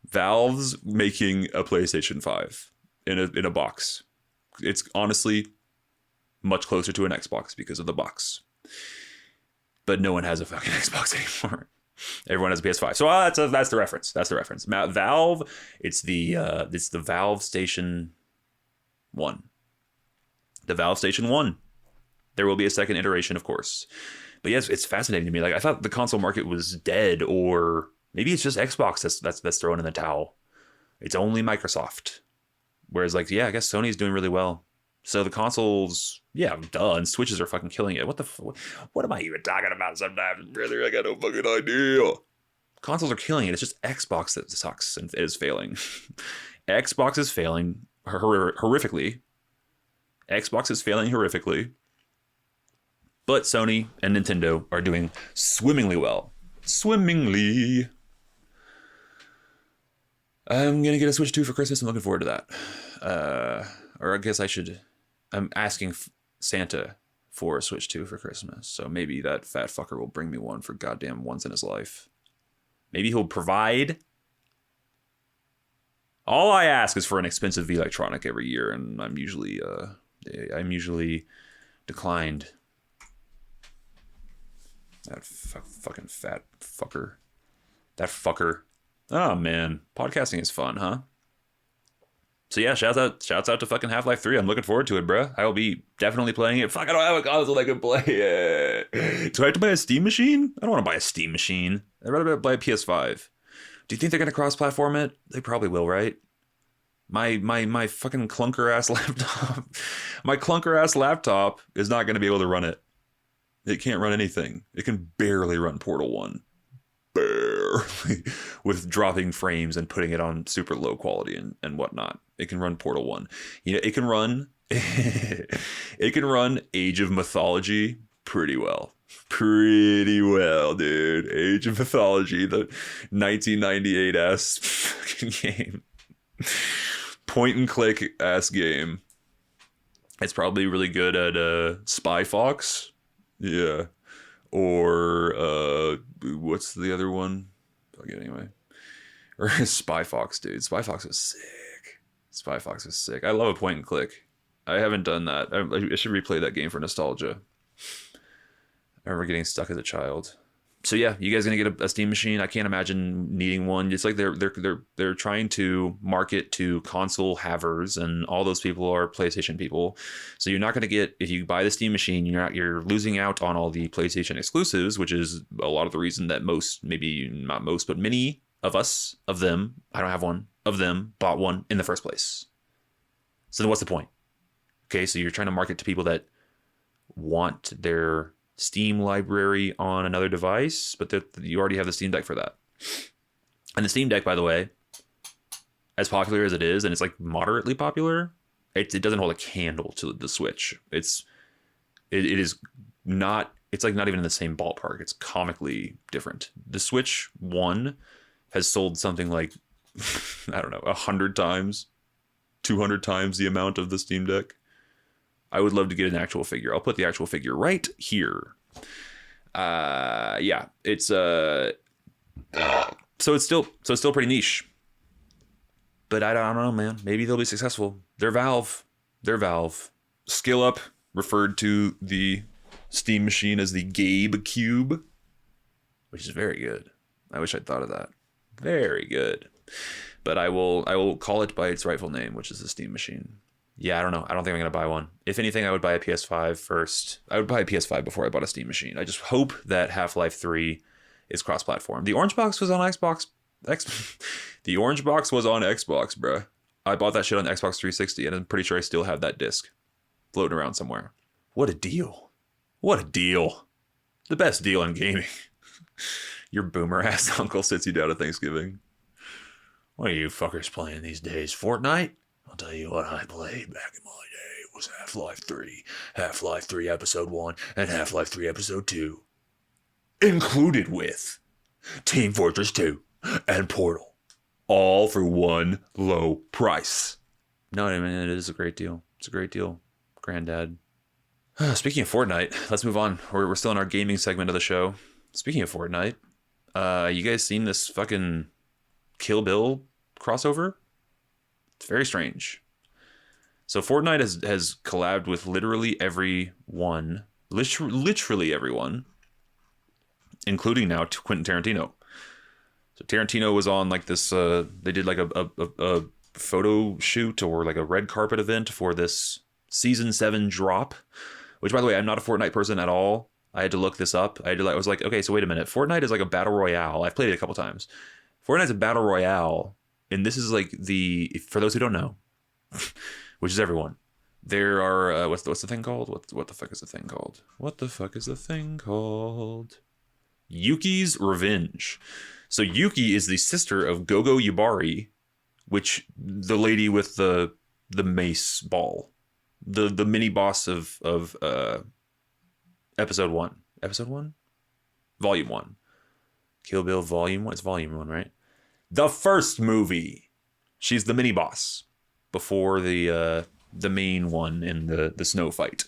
Valve's making a PlayStation 5 in a box. It's honestly much closer to an Xbox because of the box. But no one has a fucking Xbox anymore. Everyone has a PS5. So that's the reference. That's the reference. Valve, it's the Valve Station 1. The Valve Station 1. There will be a second iteration, of course. But yes, it's fascinating to me. Like, I thought the console market was dead, or maybe it's just Xbox that's thrown in the towel. It's only Microsoft. Whereas, like, yeah, I guess Sony's doing really well. So the consoles, yeah, duh, and Switches are fucking killing it. What am I even talking about sometimes, brother? I got no fucking idea. Consoles are killing it. It's just Xbox that sucks and is failing. Xbox is failing horrifically. Xbox is failing horrifically. But Sony and Nintendo are doing swimmingly well. Swimmingly. I'm going to get a Switch 2 for Christmas. I'm looking forward to that. Or I guess I'm asking Santa for a Switch 2 for Christmas. So maybe that fat fucker will bring me one for goddamn once in his life. Maybe he'll provide. All I ask is for an expensive electronic every year, and I'm usually declined. That fucking fat fucker. That fucker. Oh man, podcasting is fun, huh? So yeah, shouts out to fucking Half-Life 3. I'm looking forward to it, bro. I will be definitely playing it. Fuck, I don't have a console that can play it. Do I have to buy a Steam machine? I don't want to buy a Steam machine. I'd rather buy a PS5. Do you think they're gonna cross-platform it? They probably will, right? My fucking clunker ass laptop. My clunker ass laptop is not gonna be able to run it. It can't run anything. It can barely run Portal 1. Barely. With dropping frames and putting it on super low quality and whatnot. It can run Portal 1. You know, it can run Age of Mythology pretty well. Pretty well, dude. Age of Mythology, the 1998 ass fucking game. Point and click ass game. It's probably really good at Spy Fox. Yeah. Or what's the other one? Fuck it anyway. Or Spy Fox, dude. Spy Fox was sick. I love a point and click. I haven't done that. I should replay that game for nostalgia. I remember getting stuck as a child. So yeah, you guys gonna get a Steam machine? I can't imagine needing one. It's like they're trying to market to console havers, and all those people are PlayStation people. So you're not gonna get, if you buy the Steam machine, you're losing out on all the PlayStation exclusives, which is a lot of the reason that most, maybe not most, but many of them, I don't have one, of them bought one in the first place. So then what's the point? Okay, so you're trying to market to people that want their Steam library on another device, but you already have the Steam Deck for that. And the Steam Deck, by the way, as popular as it is, and it's like moderately popular, it doesn't hold a candle to the Switch. It is not, it's like not even in the same ballpark. It's comically different. The Switch 1 has sold something like, I don't know, 100 times, 200 times the amount of the Steam Deck. I would love to get an actual figure. I'll put the actual figure right here. Yeah, it's so it's still pretty niche. But I don't know, man. Maybe they'll be successful. They're Valve. Skill Up referred to the Steam machine as the Gabe Cube, which is very good. I wish I'd thought of that. Very good. But I will call it by its rightful name, which is the Steam machine. Yeah, I don't know. I don't think I'm going to buy one. If anything, I would buy a PS5 first. I would buy a PS5 before I bought a Steam machine. I just hope that Half-Life 3 is cross-platform. The orange box was on Xbox X, the orange box was on Xbox, bruh. I bought that shit on Xbox 360, and I'm pretty sure I still have that disc floating around somewhere. What a deal. What a deal. The best deal in gaming. Your boomer ass uncle sits you down at Thanksgiving. What are you fuckers playing these days? Fortnite? I'll tell you what I played back in my day. It was Half-Life 3. Half-Life 3 Episode 1 and Half-Life 3 Episode 2. Included with Team Fortress 2 and Portal. All for one low price. No, I mean, it is a great deal. It's a great deal. Granddad. Speaking of Fortnite, let's move on. We're still in our gaming segment of the show. Speaking of Fortnite, you guys seen this fucking Kill Bill crossover? It's very strange. So Fortnite has collabed with literally everyone, literally everyone, including now Quentin Tarantino. So Tarantino was on like this. They did like a photo shoot or like a red carpet event for this season 7 drop. Which, by the way, I'm not a Fortnite person at all. I had to look this up. I was like, okay, so wait a minute. Fortnite is like a battle royale. I've played it a couple times. Fortnite's a battle royale, and this is like for those who don't know, which is everyone. There are what's the thing called? What the fuck is the thing called? What the fuck is the thing called? Yuki's Revenge. So Yuki is the sister of Gogo Yubari, which the lady with the mace ball. The mini boss of episode 1. Episode 1? Volume 1. Kill Bill Volume 1. It's Volume 1, right? The first movie. She's the mini boss before the main one in the snow fight.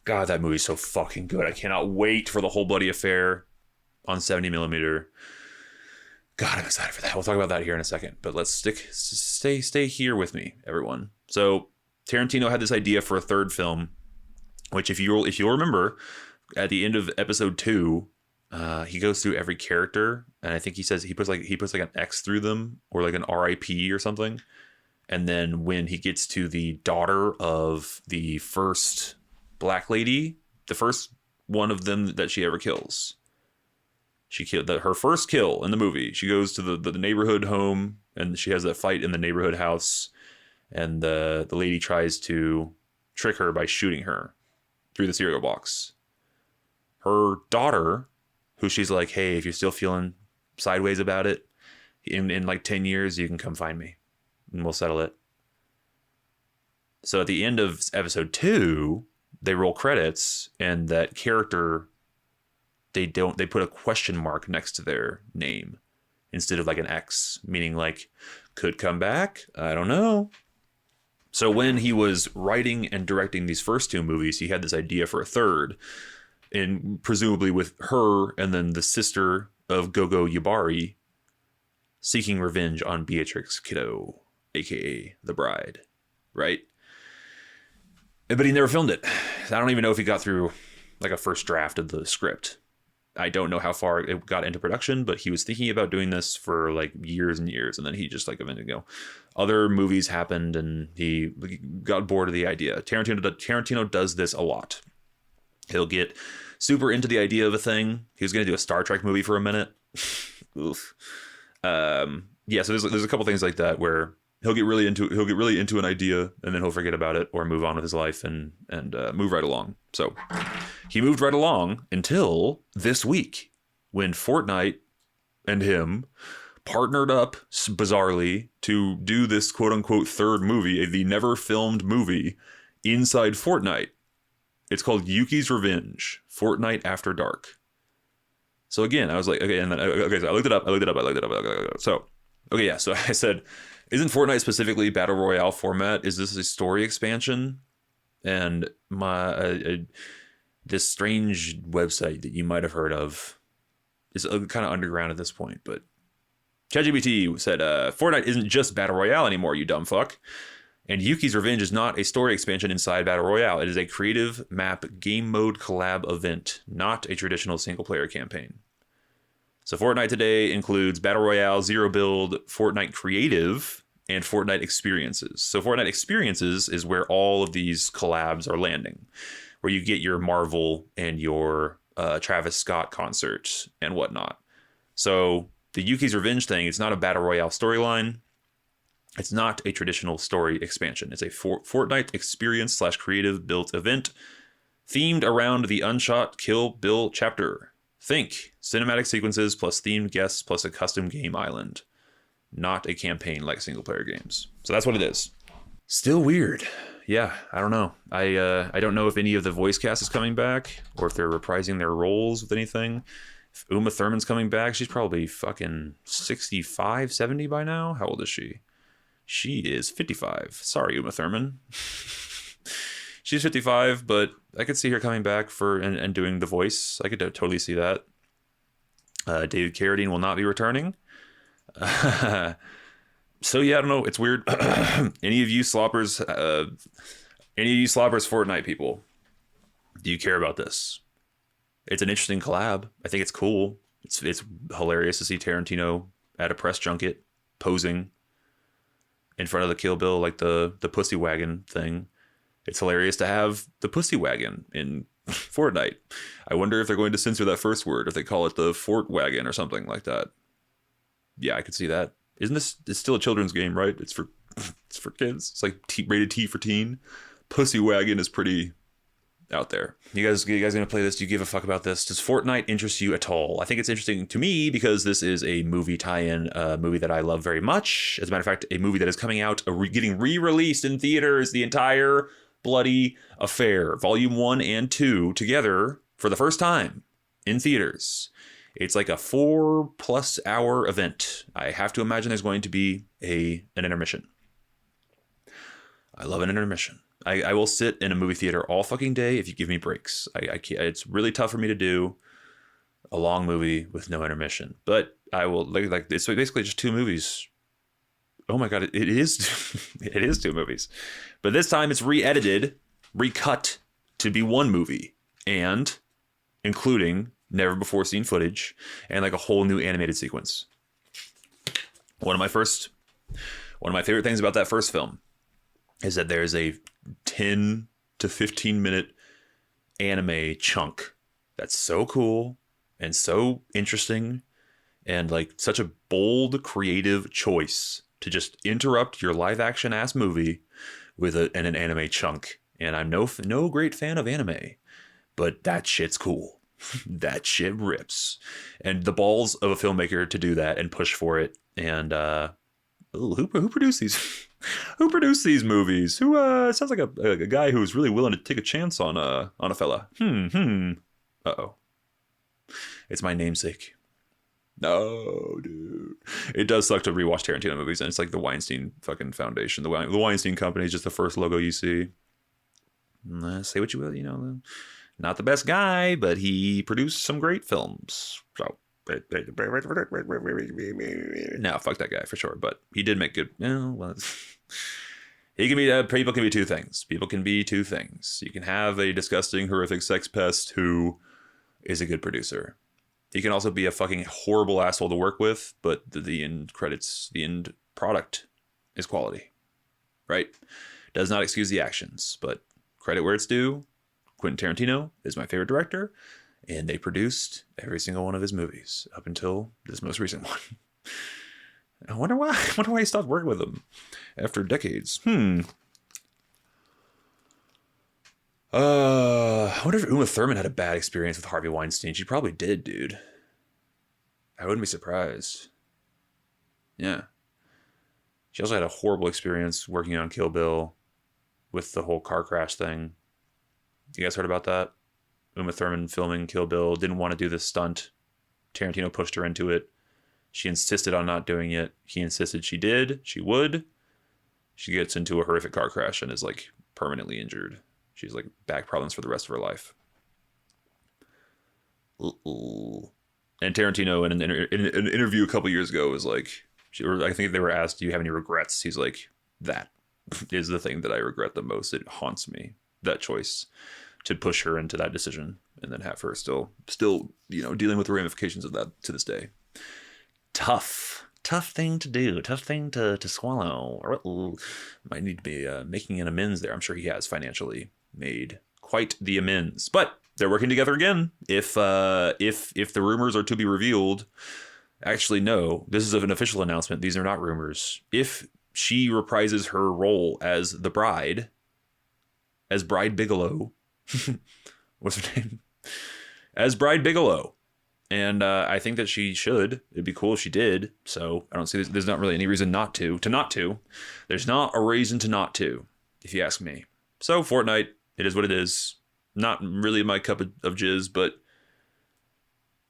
God, that movie's so fucking good. I cannot wait for the whole bloody affair on 70mm. God, I'm excited for that. We'll talk about that here in a second. But let's stay here with me, everyone. So Tarantino had this idea for a third film, which if you'll remember, at the end of episode 2, he goes through every character, and I think he says he puts like an X through them or like an RIP or something. And then when he gets to the daughter of the first black lady, the first one of them that she ever kills, she killed her first kill in the movie. She goes to the neighborhood home, and she has that fight in the neighborhood house. And the lady tries to trick her by shooting her through the cereal box. Her daughter, who she's like, hey, if you're still feeling sideways about it, in like 10 years, you can come find me and we'll settle it. So at the end of episode 2, they roll credits, and that character, they put a question mark next to their name instead of like an X, meaning like could come back. I don't know. So when he was writing and directing these first 2 movies, he had this idea for a third, and presumably with her and then the sister of Gogo Yubari seeking revenge on Beatrix Kiddo, aka the bride, right? But he never filmed it. I don't even know if he got through like a first draft of the script. I don't know how far it got into production, but he was thinking about doing this for like years and years, and then he just like eventually go. Other movies happened, and he got bored of the idea. Tarantino does this a lot. He'll get super into the idea of a thing. He was going to do a Star Trek movie for a minute. Oof. Yeah, so there's a couple things like that where he'll get really into an idea, and then he'll forget about it or move on with his life and move right along. So he moved right along until this week, when Fortnite and him partnered up bizarrely to do this quote unquote third movie, the never filmed movie inside Fortnite. It's called Yuki's Revenge, Fortnite After Dark. So again, I was like, okay, so I looked it up. So, okay, yeah. So I said, isn't Fortnite specifically battle royale format? Is this a story expansion? And this strange website that you might have heard of is kind of underground at this point, but ChatGPT said, Fortnite isn't just battle royale anymore, you dumb fuck. And Yuki's Revenge is not a story expansion inside battle royale. It is a creative map game mode collab event, not a traditional single player campaign. So Fortnite today includes battle royale, zero build, Fortnite creative, and Fortnite experiences. So Fortnite experiences is where all of these collabs are landing, where you get your Marvel and your Travis Scott concerts and whatnot. So the Yuki's Revenge thing, it's not a battle royale storyline. It's not a traditional story expansion. It's a Fortnite experience / creative built event themed around the unshot Kill Bill chapter. Think cinematic sequences plus themed guests plus a custom game island. Not a campaign like single player games. So that's what it is. Still weird. Yeah, I don't know. I don't know if any of the voice cast is coming back or if they're reprising their roles with anything. If Uma Thurman's coming back, she's probably fucking 65, 70 by now. How old is she? She is 55. Sorry, Uma Thurman. She's 55, but I could see her coming back and doing the voice. I could totally see that. David Carradine will not be returning. So yeah, I don't know. It's weird. Any of you sloppers Fortnite people, do you care about this? It's an interesting collab. I think it's cool. It's hilarious to see Tarantino at a press junket posing in front of the Kill Bill, like the pussy wagon thing. It's hilarious to have the pussy wagon in Fortnite. I wonder if they're going to censor that first word, if they call it the Fort wagon or something like that. Yeah, I could see that. Isn't this? It's still a children's game, right? It's for kids. It's like rated T for teen. Pussy wagon is pretty out there. You guys gonna play this? Do you give a fuck about this? Does Fortnite interest you at all? I think it's interesting to me because this is a movie tie-in, movie that I love very much. As a matter of fact, a movie that is coming out, getting re-released in theaters. The entire bloody affair, Volume 1 and 2 together for the first time in theaters. It's like a 4+ hour event. I have to imagine there's going to be an intermission. I love an intermission. I will sit in a movie theater all fucking day if you give me breaks. I can't, it's really tough for me to do a long movie with no intermission. But I will like it's basically just 2 movies. Oh my god, it is it is 2 movies. But this time it's re-edited, recut to be 1 movie, and including never before seen footage and like a whole new animated sequence. One of my favorite things about that first film is that there's a 10 to 15 minute anime chunk that's so cool and so interesting and like such a bold creative choice to just interrupt your live action ass movie with an anime chunk. And I'm no great fan of anime, but that shit's cool. That shit rips. And the balls of a filmmaker to do that and push for it. And who produced these? Who produced these movies? Who sounds like a guy who's really willing to take a chance on a fella. Uh-oh. It's my namesake. No, dude. It does suck to rewatch Tarantino movies, and it's like the Weinstein fucking Foundation. The Weinstein Company is just the first logo you see. Say what you will, not the best guy, but he produced some great films. So, no, fuck that guy for sure. But he did make good. He can be. People can be 2 things. People can be 2 things. You can have a disgusting, horrific sex pest who is a good producer. He can also be a fucking horrible asshole to work with, but the end credits, the end product is quality, right? Does not excuse the actions, but credit where it's due. Quentin Tarantino is my favorite director, and they produced every single one of his movies up until this most recent one. I wonder why he stopped working with them after decades. I wonder if Uma Thurman had a bad experience with Harvey Weinstein. She probably did, dude. I wouldn't be surprised. Yeah. She also had a horrible experience working on Kill Bill with the whole car crash thing. You guys heard about that? Uma Thurman filming Kill Bill, didn't want to do this stunt. Tarantino pushed her into it. She insisted on not doing it. He insisted she did. She would. She gets into a horrific car crash and is like permanently injured. She's like back problems for the rest of her life. And Tarantino in an interview a couple years ago was like, I think they were asked, do you have any regrets? He's like, that is the thing that I regret the most. It haunts me, that choice to push her into that decision and then have her still, dealing with the ramifications of that to this day. Tough thing to do. Tough thing to swallow. Might need to be making an amends there. I'm sure he has financially made quite the amends, but they're working together again. If the rumors are to be revealed, Actually, no, this is an official announcement. These are not rumors. If she reprises her role as the bride, as Bride Bigelow, what's her name? As Bride Bigelow. And I think that she should. It'd be cool if she did. So I don't see there's not really any reason not to. There's not a reason to not to, if you ask me. So Fortnite, it is what it is. Not really my cup of jizz, but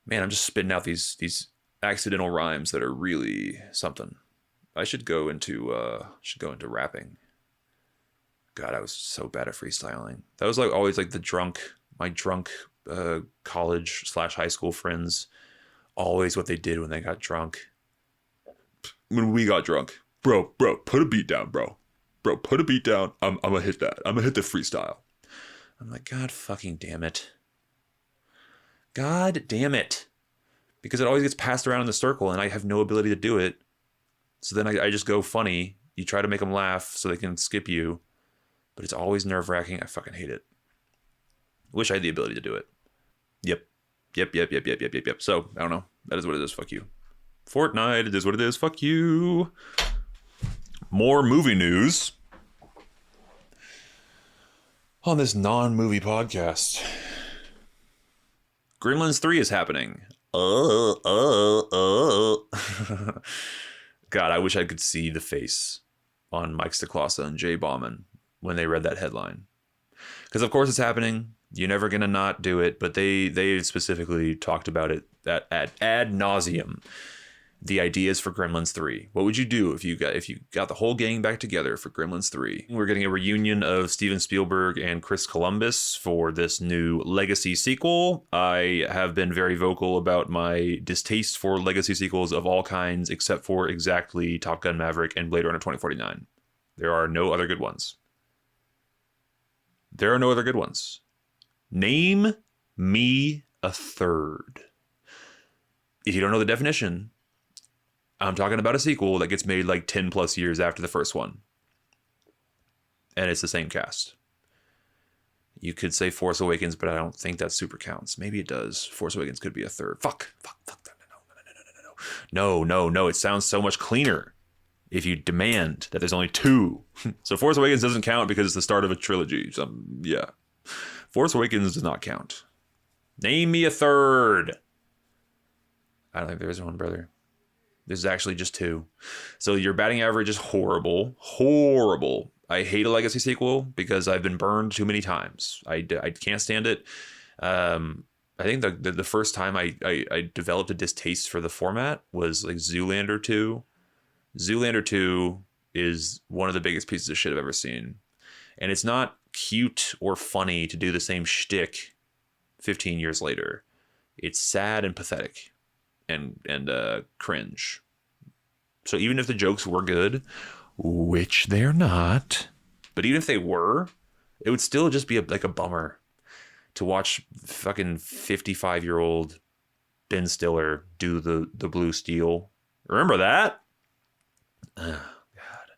man, I'm just spitting out these accidental rhymes that are really something. I should go into rapping. God, I was so bad at freestyling. That was like always like my drunk college/high school friends. Always what they did when they got drunk. When we got drunk, bro, put a beat down, bro, put a beat down. I'm gonna hit that. I'm gonna hit the freestyle. I'm like, God fucking damn it. God damn it. Because it always gets passed around in the circle and I have no ability to do it. So then I just go funny. You try to make them laugh so they can skip you. But it's always nerve-wracking. I fucking hate it. Wish I had the ability to do it. Yep. So, I don't know. That is what it is. Fuck you. Fortnite, it is what it is. Fuck you. More movie news on this non-movie podcast. Gremlins 3 is happening. God, I wish I could see the face on Mike Stacklasa and Jay Bauman when they read that headline. Because of course it's happening. You're never gonna not do it, but they specifically talked about it ad nauseum. The ideas for Gremlins 3. What would you do if you got the whole gang back together for Gremlins 3? We're getting a reunion of Steven Spielberg and Chris Columbus for this new Legacy sequel. I have been very vocal about my distaste for Legacy sequels of all kinds, except for exactly Top Gun Maverick and Blade Runner 2049. There are no other good ones. Name me a third. If you don't know the definition, I'm talking about a sequel that gets made like 10 plus years after the first one. And it's the same cast. You could say Force Awakens, but I don't think that super counts. Maybe it does. Force Awakens could be a third. Fuck. No. It sounds so much cleaner if you demand that there's only two. So Force Awakens doesn't count because it's the start of a trilogy. So, yeah. Force Awakens does not count. Name me a third. I don't think there is one, brother. There's actually just two. So your batting average is horrible. Horrible. I hate a Legacy sequel because I've been burned too many times. I can't stand it. I think the first time I developed a distaste for the format was like Zoolander 2. Zoolander 2 is one of the biggest pieces of shit I've ever seen. And it's not cute or funny to do the same shtick 15 years later. It's sad and pathetic. And cringe. So even if the jokes were good, which they're not, but even if they were, it would still just be like a bummer to watch fucking 55-year-old Ben Stiller do the Blue Steel. Remember that? Oh, God.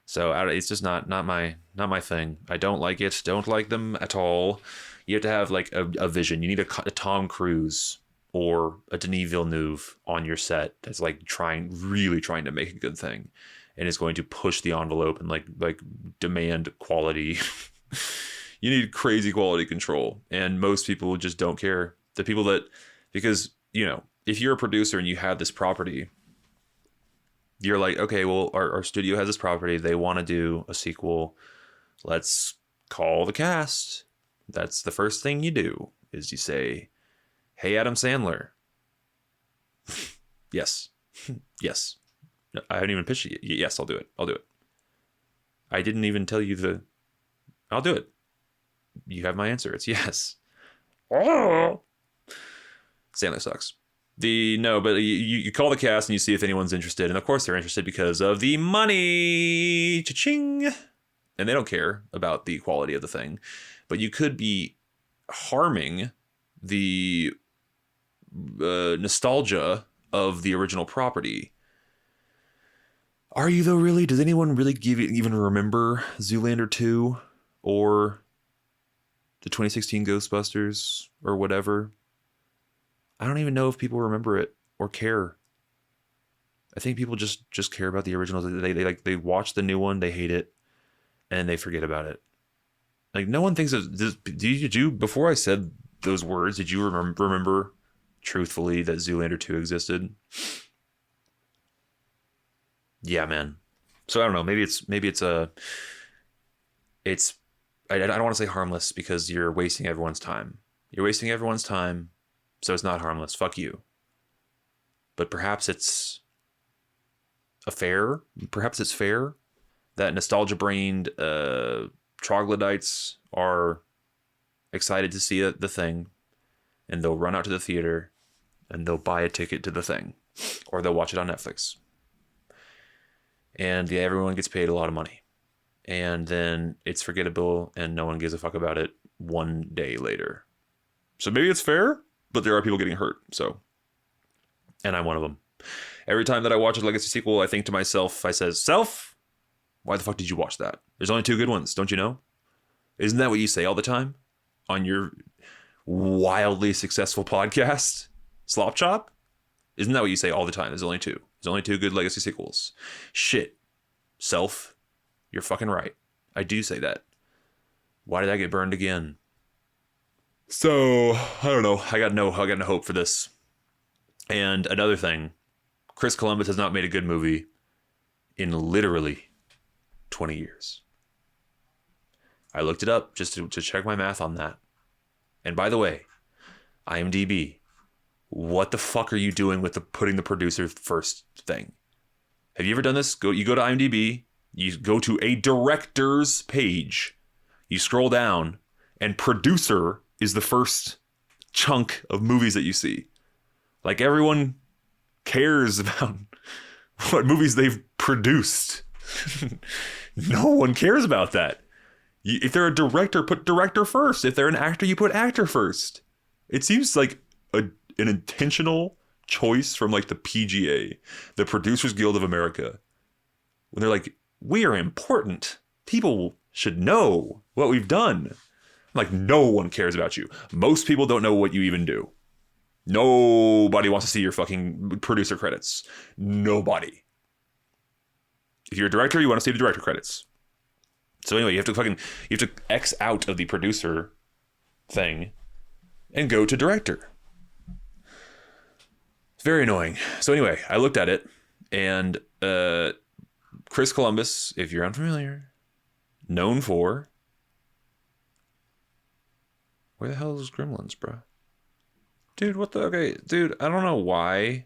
So it's just not my thing. I don't like it. Don't like them at all. You have to have like a vision. You need a Tom Cruise or a Denis Villeneuve on your set that's like really trying to make a good thing and is going to push the envelope and like demand quality. You need crazy quality control, and most people just don't care. The people because if you're a producer and you have this property, you're like, okay, well, our studio has this property, they want to do a sequel, let's call the cast. That's the first thing you do, is you say, hey, Adam Sandler. Yes. Yes. No, I haven't even pitched it yet. Yes, I'll do it. I didn't even tell you I'll do it. You have my answer. It's yes. Oh. Sandler sucks. But you call the cast and you see if anyone's interested. And of course they're interested because of the money. Cha-ching. And they don't care about the quality of the thing. But you could be harming the nostalgia of the original property. Are you though, really? Does anyone really even remember Zoolander 2 or the 2016 Ghostbusters or whatever? I don't even know if people remember it or care. I think people just care about the originals. They watch the new one, they hate it, and they forget about it. Like, no one thinks of this. Did you before I said those words? Did you remember truthfully that Zoolander 2 existed? Yeah, man. So I don't know. Maybe it's I don't want to say harmless because you're wasting everyone's time. You're wasting everyone's time, so it's not harmless. Fuck you. But perhaps it's fair that nostalgia-brained troglodytes are excited to see the thing, and they'll run out to the theater and they'll buy a ticket to the thing, or they'll watch it on Netflix. And yeah, everyone gets paid a lot of money. And then it's forgettable and no one gives a fuck about it one day later. So maybe it's fair, but there are people getting hurt. So, and I'm one of them. Every time that I watch a Legacy sequel, I think to myself, I says, self, why the fuck did you watch that? There's only 2 good ones, don't you know? Isn't that what you say all the time on your wildly successful podcast, Slop Chop? Isn't that what you say all the time? There's only 2. There's only 2 good Legacy sequels. Shit. Self, you're fucking right. I do say that. Why did I get burned again? So, I don't know. I got no hope for this. And another thing, Chris Columbus has not made a good movie in literally 20 years. I looked it up just to check my math on that. And by the way, IMDb, what the fuck are you doing with putting the producer first thing? Have you ever done this? You go to IMDb, you go to a director's page, you scroll down, and producer is the first chunk of movies that you see. Like, everyone cares about what movies they've produced. No one cares about that. If they're a director, put director first. If they're an actor, you put actor first. It seems like an intentional choice from like the PGA, the Producers Guild of America, when they're like, we are important. People should know what we've done. Like, no one cares about you. Most people don't know what you even do. Nobody wants to see your fucking producer credits. Nobody. If you're a director, you want to see the director credits. So anyway, you have to X out of the producer thing and go to director. It's very annoying. So anyway, I looked at it, and Chris Columbus, if you're unfamiliar, known for... Where the hell is Gremlins, bro? Dude, what the... Okay, dude, I don't know why,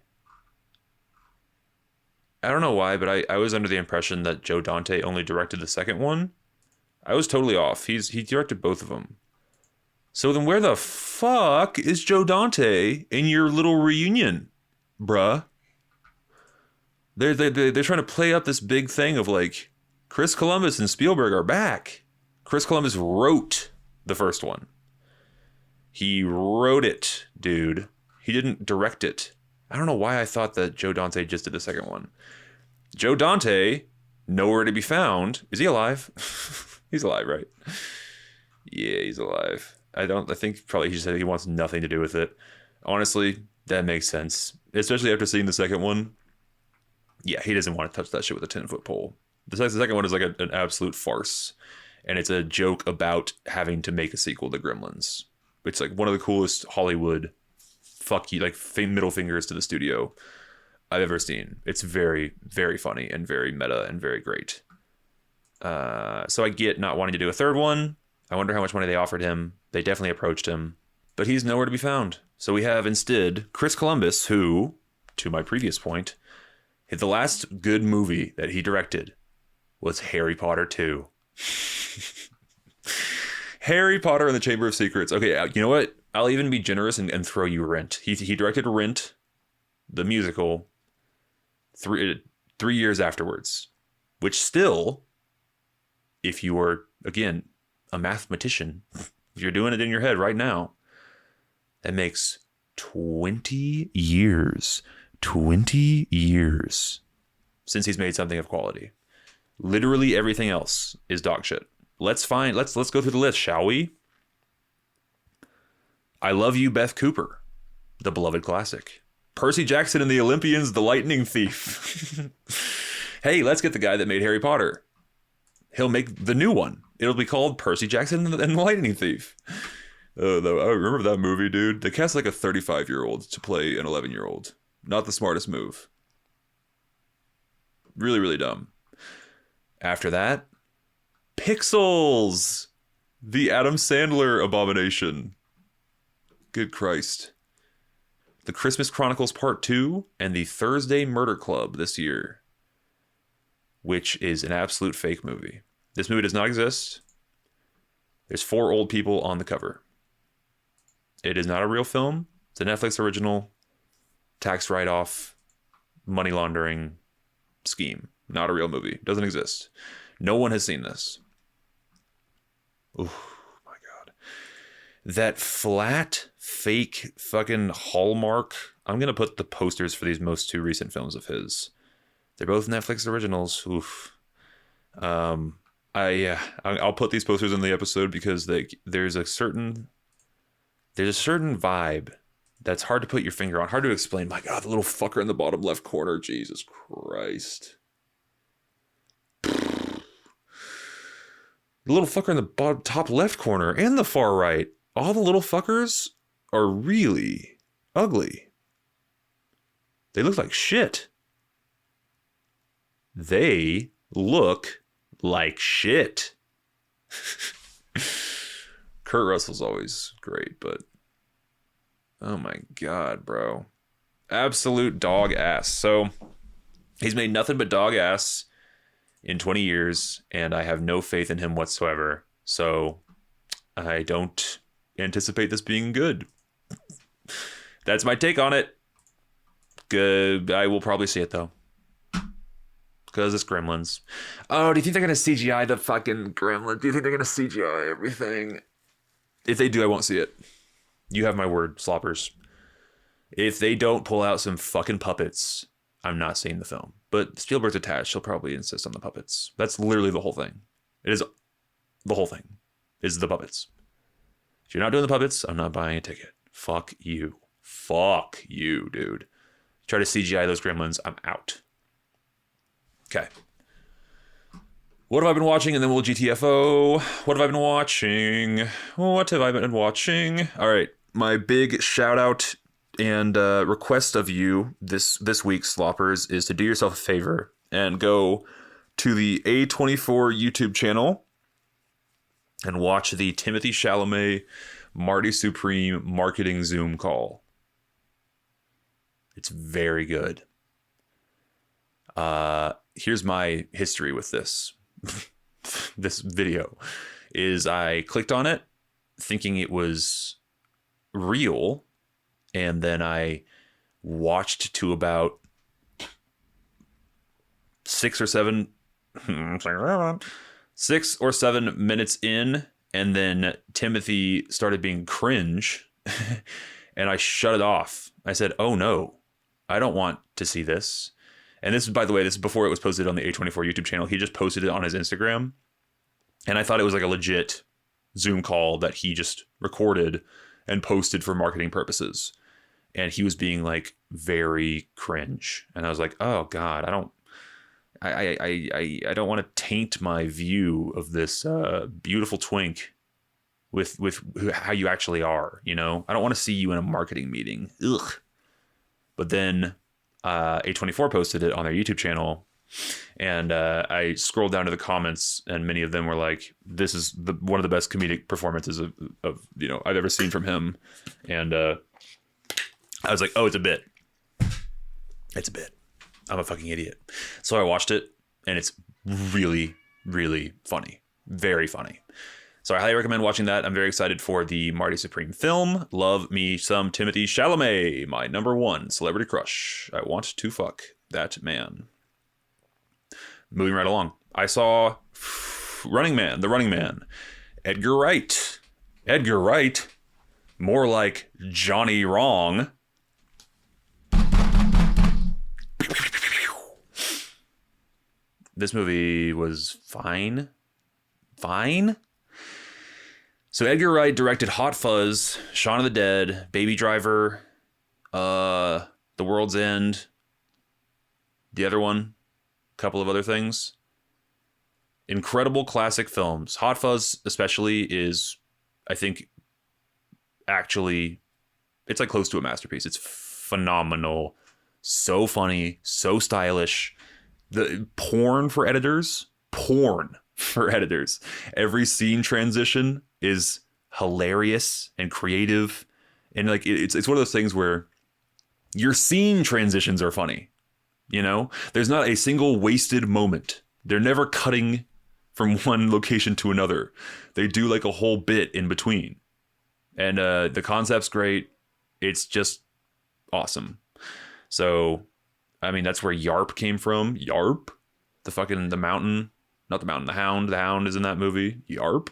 but I was under the impression that Joe Dante only directed the second one. I was totally off. He directed both of them. So then where the fuck is Joe Dante in your little reunion, bruh? They're trying to play up this big thing of like, Chris Columbus and Spielberg are back. Chris Columbus wrote the first one. He wrote it, dude. He didn't direct it. I don't know why I thought that Joe Dante just did the second one. Joe Dante, nowhere to be found. Is he alive? He's alive, right? Yeah, he's alive. I think probably he just said he wants nothing to do with it. Honestly, that makes sense. Especially after seeing the second one. Yeah, he doesn't want to touch that shit with a 10-foot pole. The second one is like an absolute farce. And it's a joke about having to make a sequel to Gremlins. It's like one of the coolest Hollywood fuck you, like middle fingers to the studio I've ever seen. It's very, very funny and very meta and very great. So I get not wanting to do a third one. I wonder how much money they offered him. They definitely approached him, but he's nowhere to be found. So we have instead Chris Columbus, who, to my previous point, the last good movie that he directed was Harry Potter 2. Harry Potter and the Chamber of Secrets. Okay, you know what? I'll even be generous and throw you Rent. He directed Rent, the musical, 3 years afterwards, which still, if you were, again, a mathematician, if you're doing it in your head right now, that makes 20 years. 20 years since he's made something of quality. Literally everything else is dog shit. Let's go through the list, shall we? I Love You, Beth Cooper, the beloved classic. Percy Jackson and the Olympians, the Lightning Thief. Hey, let's get the guy that made Harry Potter. He'll make the new one. It'll be called Percy Jackson and the Lightning Thief. Though I remember that movie, dude. They cast like a 35-year-old to play an 11-year-old. Not the smartest move. Really, really dumb. After that, Pixels, the Adam Sandler abomination. Good Christ. The Christmas Chronicles Part 2 and the Thursday Murder Club this year, which is an absolute fake movie. This movie does not exist. There's 4 old people on the cover. It is not a real film. It's a Netflix original, tax write-off, money laundering scheme. Not a real movie. Doesn't exist. No one has seen this. Oh my God. That flat, fake, fucking Hallmark. I'm going to put the posters for these most 2 recent films of his. They're both Netflix originals. Oof. I'll put these posters in the episode because there's a certain vibe that's hard to put your finger on, hard to explain. My God, the little fucker in the bottom left corner. Jesus Christ. The little fucker in the bottom top left corner and the far right. All the little fuckers are really ugly. They look like shit. They look like shit. Kurt Russell's always great, but oh my God, bro. Absolute dog ass. So he's made nothing but dog ass in 20 years, and I have no faith in him whatsoever. So I don't anticipate this being good. That's my take on it. Good. I will probably see it though, because it's Gremlins. Oh, do you think they're gonna CGI the fucking Gremlin? Do you think they're gonna CGI everything? If they do, I won't see it. You have my word, sloppers. If they don't pull out some fucking puppets, I'm not seeing the film. But Spielberg's attached. He'll probably insist on the puppets. That's literally the whole thing. It is the whole thing. Is the puppets. If you're not doing the puppets, I'm not buying a ticket. Fuck you. Fuck you, dude. Try to CGI those Gremlins, I'm out. Okay. What have I been watching? And then we'll GTFO. What have I been watching? What have I been watching? All right. My big shout out and request of you this week, Sloppers, is to do yourself a favor and go to the A24 YouTube channel and watch the Timothee Chalamet Marty Supreme marketing Zoom call. It's very good. Here's my history with this. This video is I clicked on it thinking it was real, and then I watched to about 6 or 7 minutes in, and then Timothy started being cringe and I shut it off. I said, oh no, I don't want to see this. And this is, by the way, this is before it was posted on the A24 YouTube channel. He just posted it on his Instagram. And I thought it was like a legit Zoom call that he just recorded and posted for marketing purposes. And he was being like very cringe. And I was like, oh God, I don't want to taint my view of this beautiful twink with how you actually are, you know? I don't want to see you in a marketing meeting. Ugh. But then A24 posted it on their YouTube channel, and I scrolled down to the comments, and many of them were like, "This is one of the best comedic performances of I've ever seen from him." And I was like, "Oh, it's a bit. It's a bit. I'm a fucking idiot." So I watched it, and it's really, really funny, very funny. So I highly recommend watching that. I'm very excited for the Marty Supreme film. Love me some Timothée Chalamet, my number one celebrity crush. I want to fuck that man. Moving right along. I saw The Running Man. Edgar Wright. Edgar Wright. More like Johnny Wrong. This movie was fine. So Edgar Wright directed Hot Fuzz, Shaun of the Dead, Baby Driver, The The World's End, the other one, a couple of other things. Incredible classic films. Hot Fuzz especially is, I think, actually, it's like close to a masterpiece. It's phenomenal. So funny, so stylish. The porn for editors. Every scene transition is hilarious and creative. And like it's one of those things where your scene transitions are funny. You know, there's not a single wasted moment. They're never cutting from one location to another. They do like a whole bit in between. And the concept's great. It's just awesome. So, I mean, that's where Yarp came from. Yarp? The mountain. Not the mountain, the hound. The hound is in that movie. Yarp.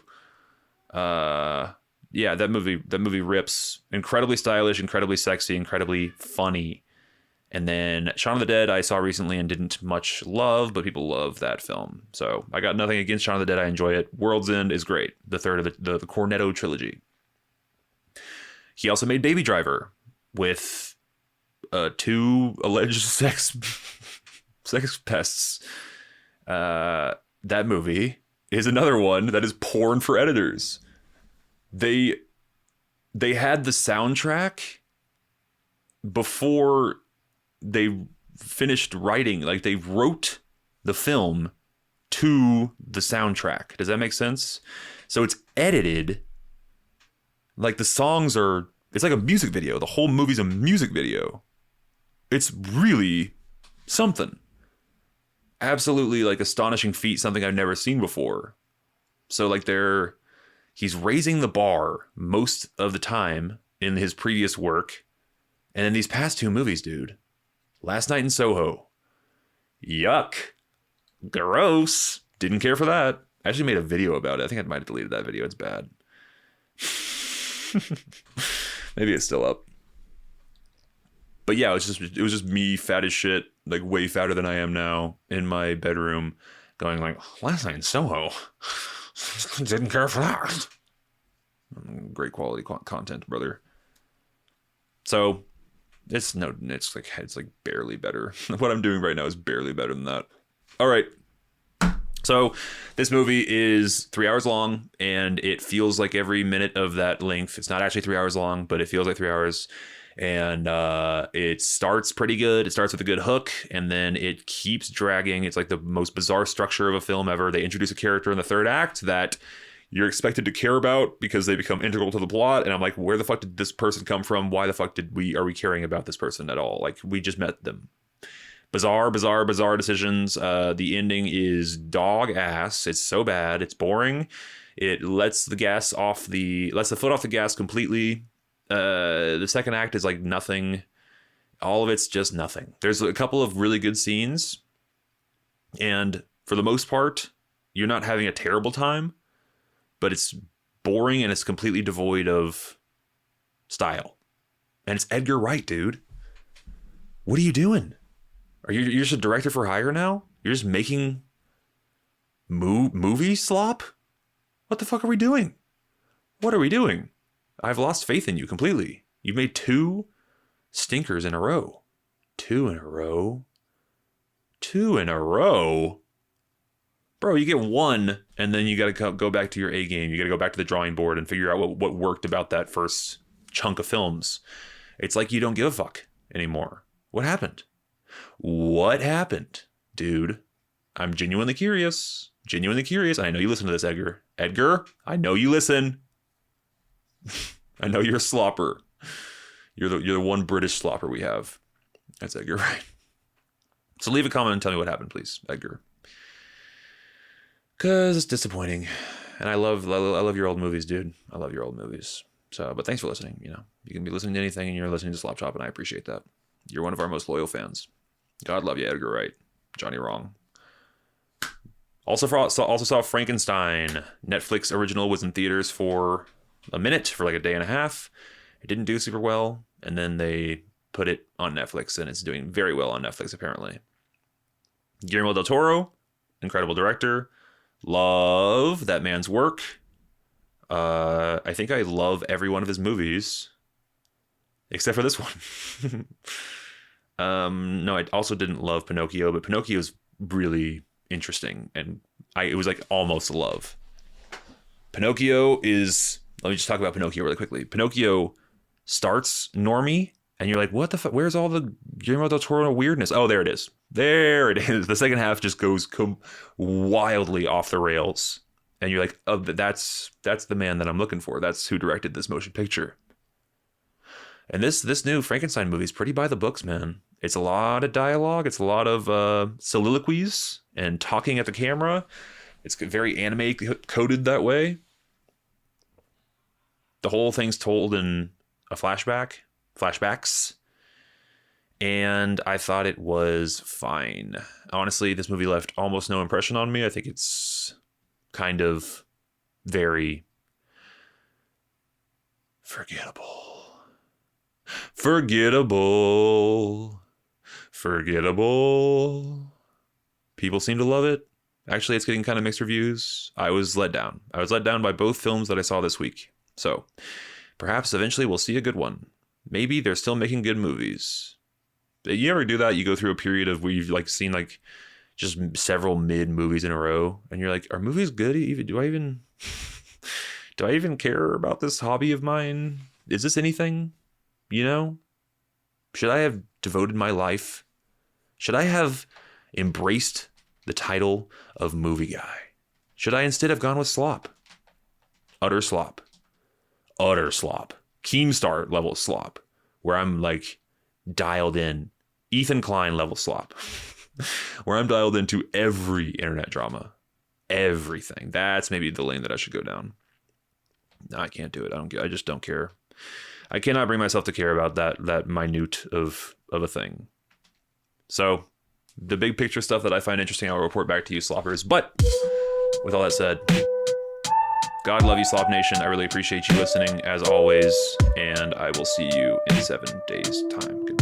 Yeah, that movie rips. Incredibly stylish, incredibly sexy, incredibly funny. And then Shaun of the Dead I saw recently and didn't much love, but people love that film. So I got nothing against Shaun of the Dead. I enjoy it. World's End is great. The third of the Cornetto trilogy. He also made Baby Driver with 2 alleged sex pests. That movie is another one that is porn for editors. They had the soundtrack before they finished writing. Like, they wrote the film to the soundtrack. Does that make sense? So it's edited. Like, the songs are, it's like a music video. The whole movie's a music video. It's really something. Absolutely, like, astonishing feat, something I've never seen before. So, like, he's raising the bar most of the time in his previous work. And in these past 2 movies, dude. Last Night in Soho. Yuck. Gross. Didn't care for that. I actually made a video about it. I think I might have deleted that video. It's bad. Maybe it's still up. But yeah, it was just me, fat as shit, like way fatter than I am now, in my bedroom, going like, Last Night in Soho. Didn't care for that. Great quality content, brother. So it's like barely better. What I'm doing right now is barely better than that. All right. So this movie is 3 hours long, and it feels like every minute of that length. It's not actually 3 hours long, but it feels like 3 hours. And it starts pretty good. It starts with a good hook, and then it keeps dragging. It's like the most bizarre structure of a film ever. They introduce a character in the third act that you're expected to care about because they become integral to the plot. And I'm like, where the fuck did this person come from? Why the fuck are we caring about this person at all? Like, we just met them. Bizarre decisions. The ending is dog ass. It's so bad. It's boring. It lets the foot off the gas completely. The second act is like nothing. All of it's just nothing. There's a couple of really good scenes, and for the most part, you're not having a terrible time, but it's boring and it's completely devoid of style. And it's Edgar Wright, dude. What are you doing? You're just a director for hire now? You're just making movie slop? What the fuck are we doing? What are we doing? I've lost faith in you completely. You've made 2 stinkers in a row. 2 in a row? 2 in a row? Bro, you get 1, and then you got to go back to your A game. You got to go back to the drawing board and figure out what worked about that first chunk of films. It's like you don't give a fuck anymore. What happened? What happened? Dude, I'm genuinely curious. I know you listen to this, Edgar. Edgar, I know you listen. I know you're a slopper. You're the one British slopper we have. That's Edgar, right? So leave a comment and tell me what happened, please, Edgar. Because it's disappointing. And I love your old movies, dude. I love your old movies. So, but thanks for listening. You know, you can be listening to anything and you're listening to Slop Chop, and I appreciate that. You're one of our most loyal fans. God love you, Edgar Wright. Johnny Wrong. Also saw Frankenstein. Netflix original was in theaters for a minute, for like a day and a half. It didn't do super well, and then they put it on Netflix, and it's doing very well on Netflix, apparently. Guillermo del Toro, incredible director. Love that man's work. I think I love every one of his movies, except for this one. No, I also didn't love Pinocchio, but Pinocchio is really interesting, and it was like almost a love. Pinocchio is. Let me just talk about Pinocchio really quickly. Pinocchio starts normie, and you're like, what the fuck? Where's all the Guillermo del Toro weirdness? Oh, there it is. There it is. The second half just goes wildly off the rails, and you're like, oh, that's the man that I'm looking for. That's who directed this motion picture. And this new Frankenstein movie is pretty by the books, man. It's a lot of dialogue. It's a lot of soliloquies and talking at the camera. It's very anime coded that way. The whole thing's told in a flashbacks. And I thought it was fine. Honestly, this movie left almost no impression on me. I think it's kind of very forgettable. People seem to love it. Actually, it's getting kind of mixed reviews. I was let down. I was let down by both films that I saw this week. So perhaps eventually we'll see a good one. Maybe they're still making good movies. You ever do that? You go through a period of where you've like seen like just several mid movies in a row, and you're like, are movies good? Even do I even care about this hobby of mine? Is this anything? You know? Should I have devoted my life? Should I have embraced the title of movie guy? Should I instead have gone with slop? Utter slop. Keemstar level slop. Where I'm like dialed in. Ethan Klein level slop. Where I'm dialed into every internet drama. Everything. That's maybe the lane that I should go down. No, I can't do it. I just don't care. I cannot bring myself to care about that minute of a thing. So the big picture stuff that I find interesting, I'll report back to you, sloppers. But with all that said, God love you, Slop Nation. I really appreciate you listening as always, and I will see you in 7 days' time. Goodbye.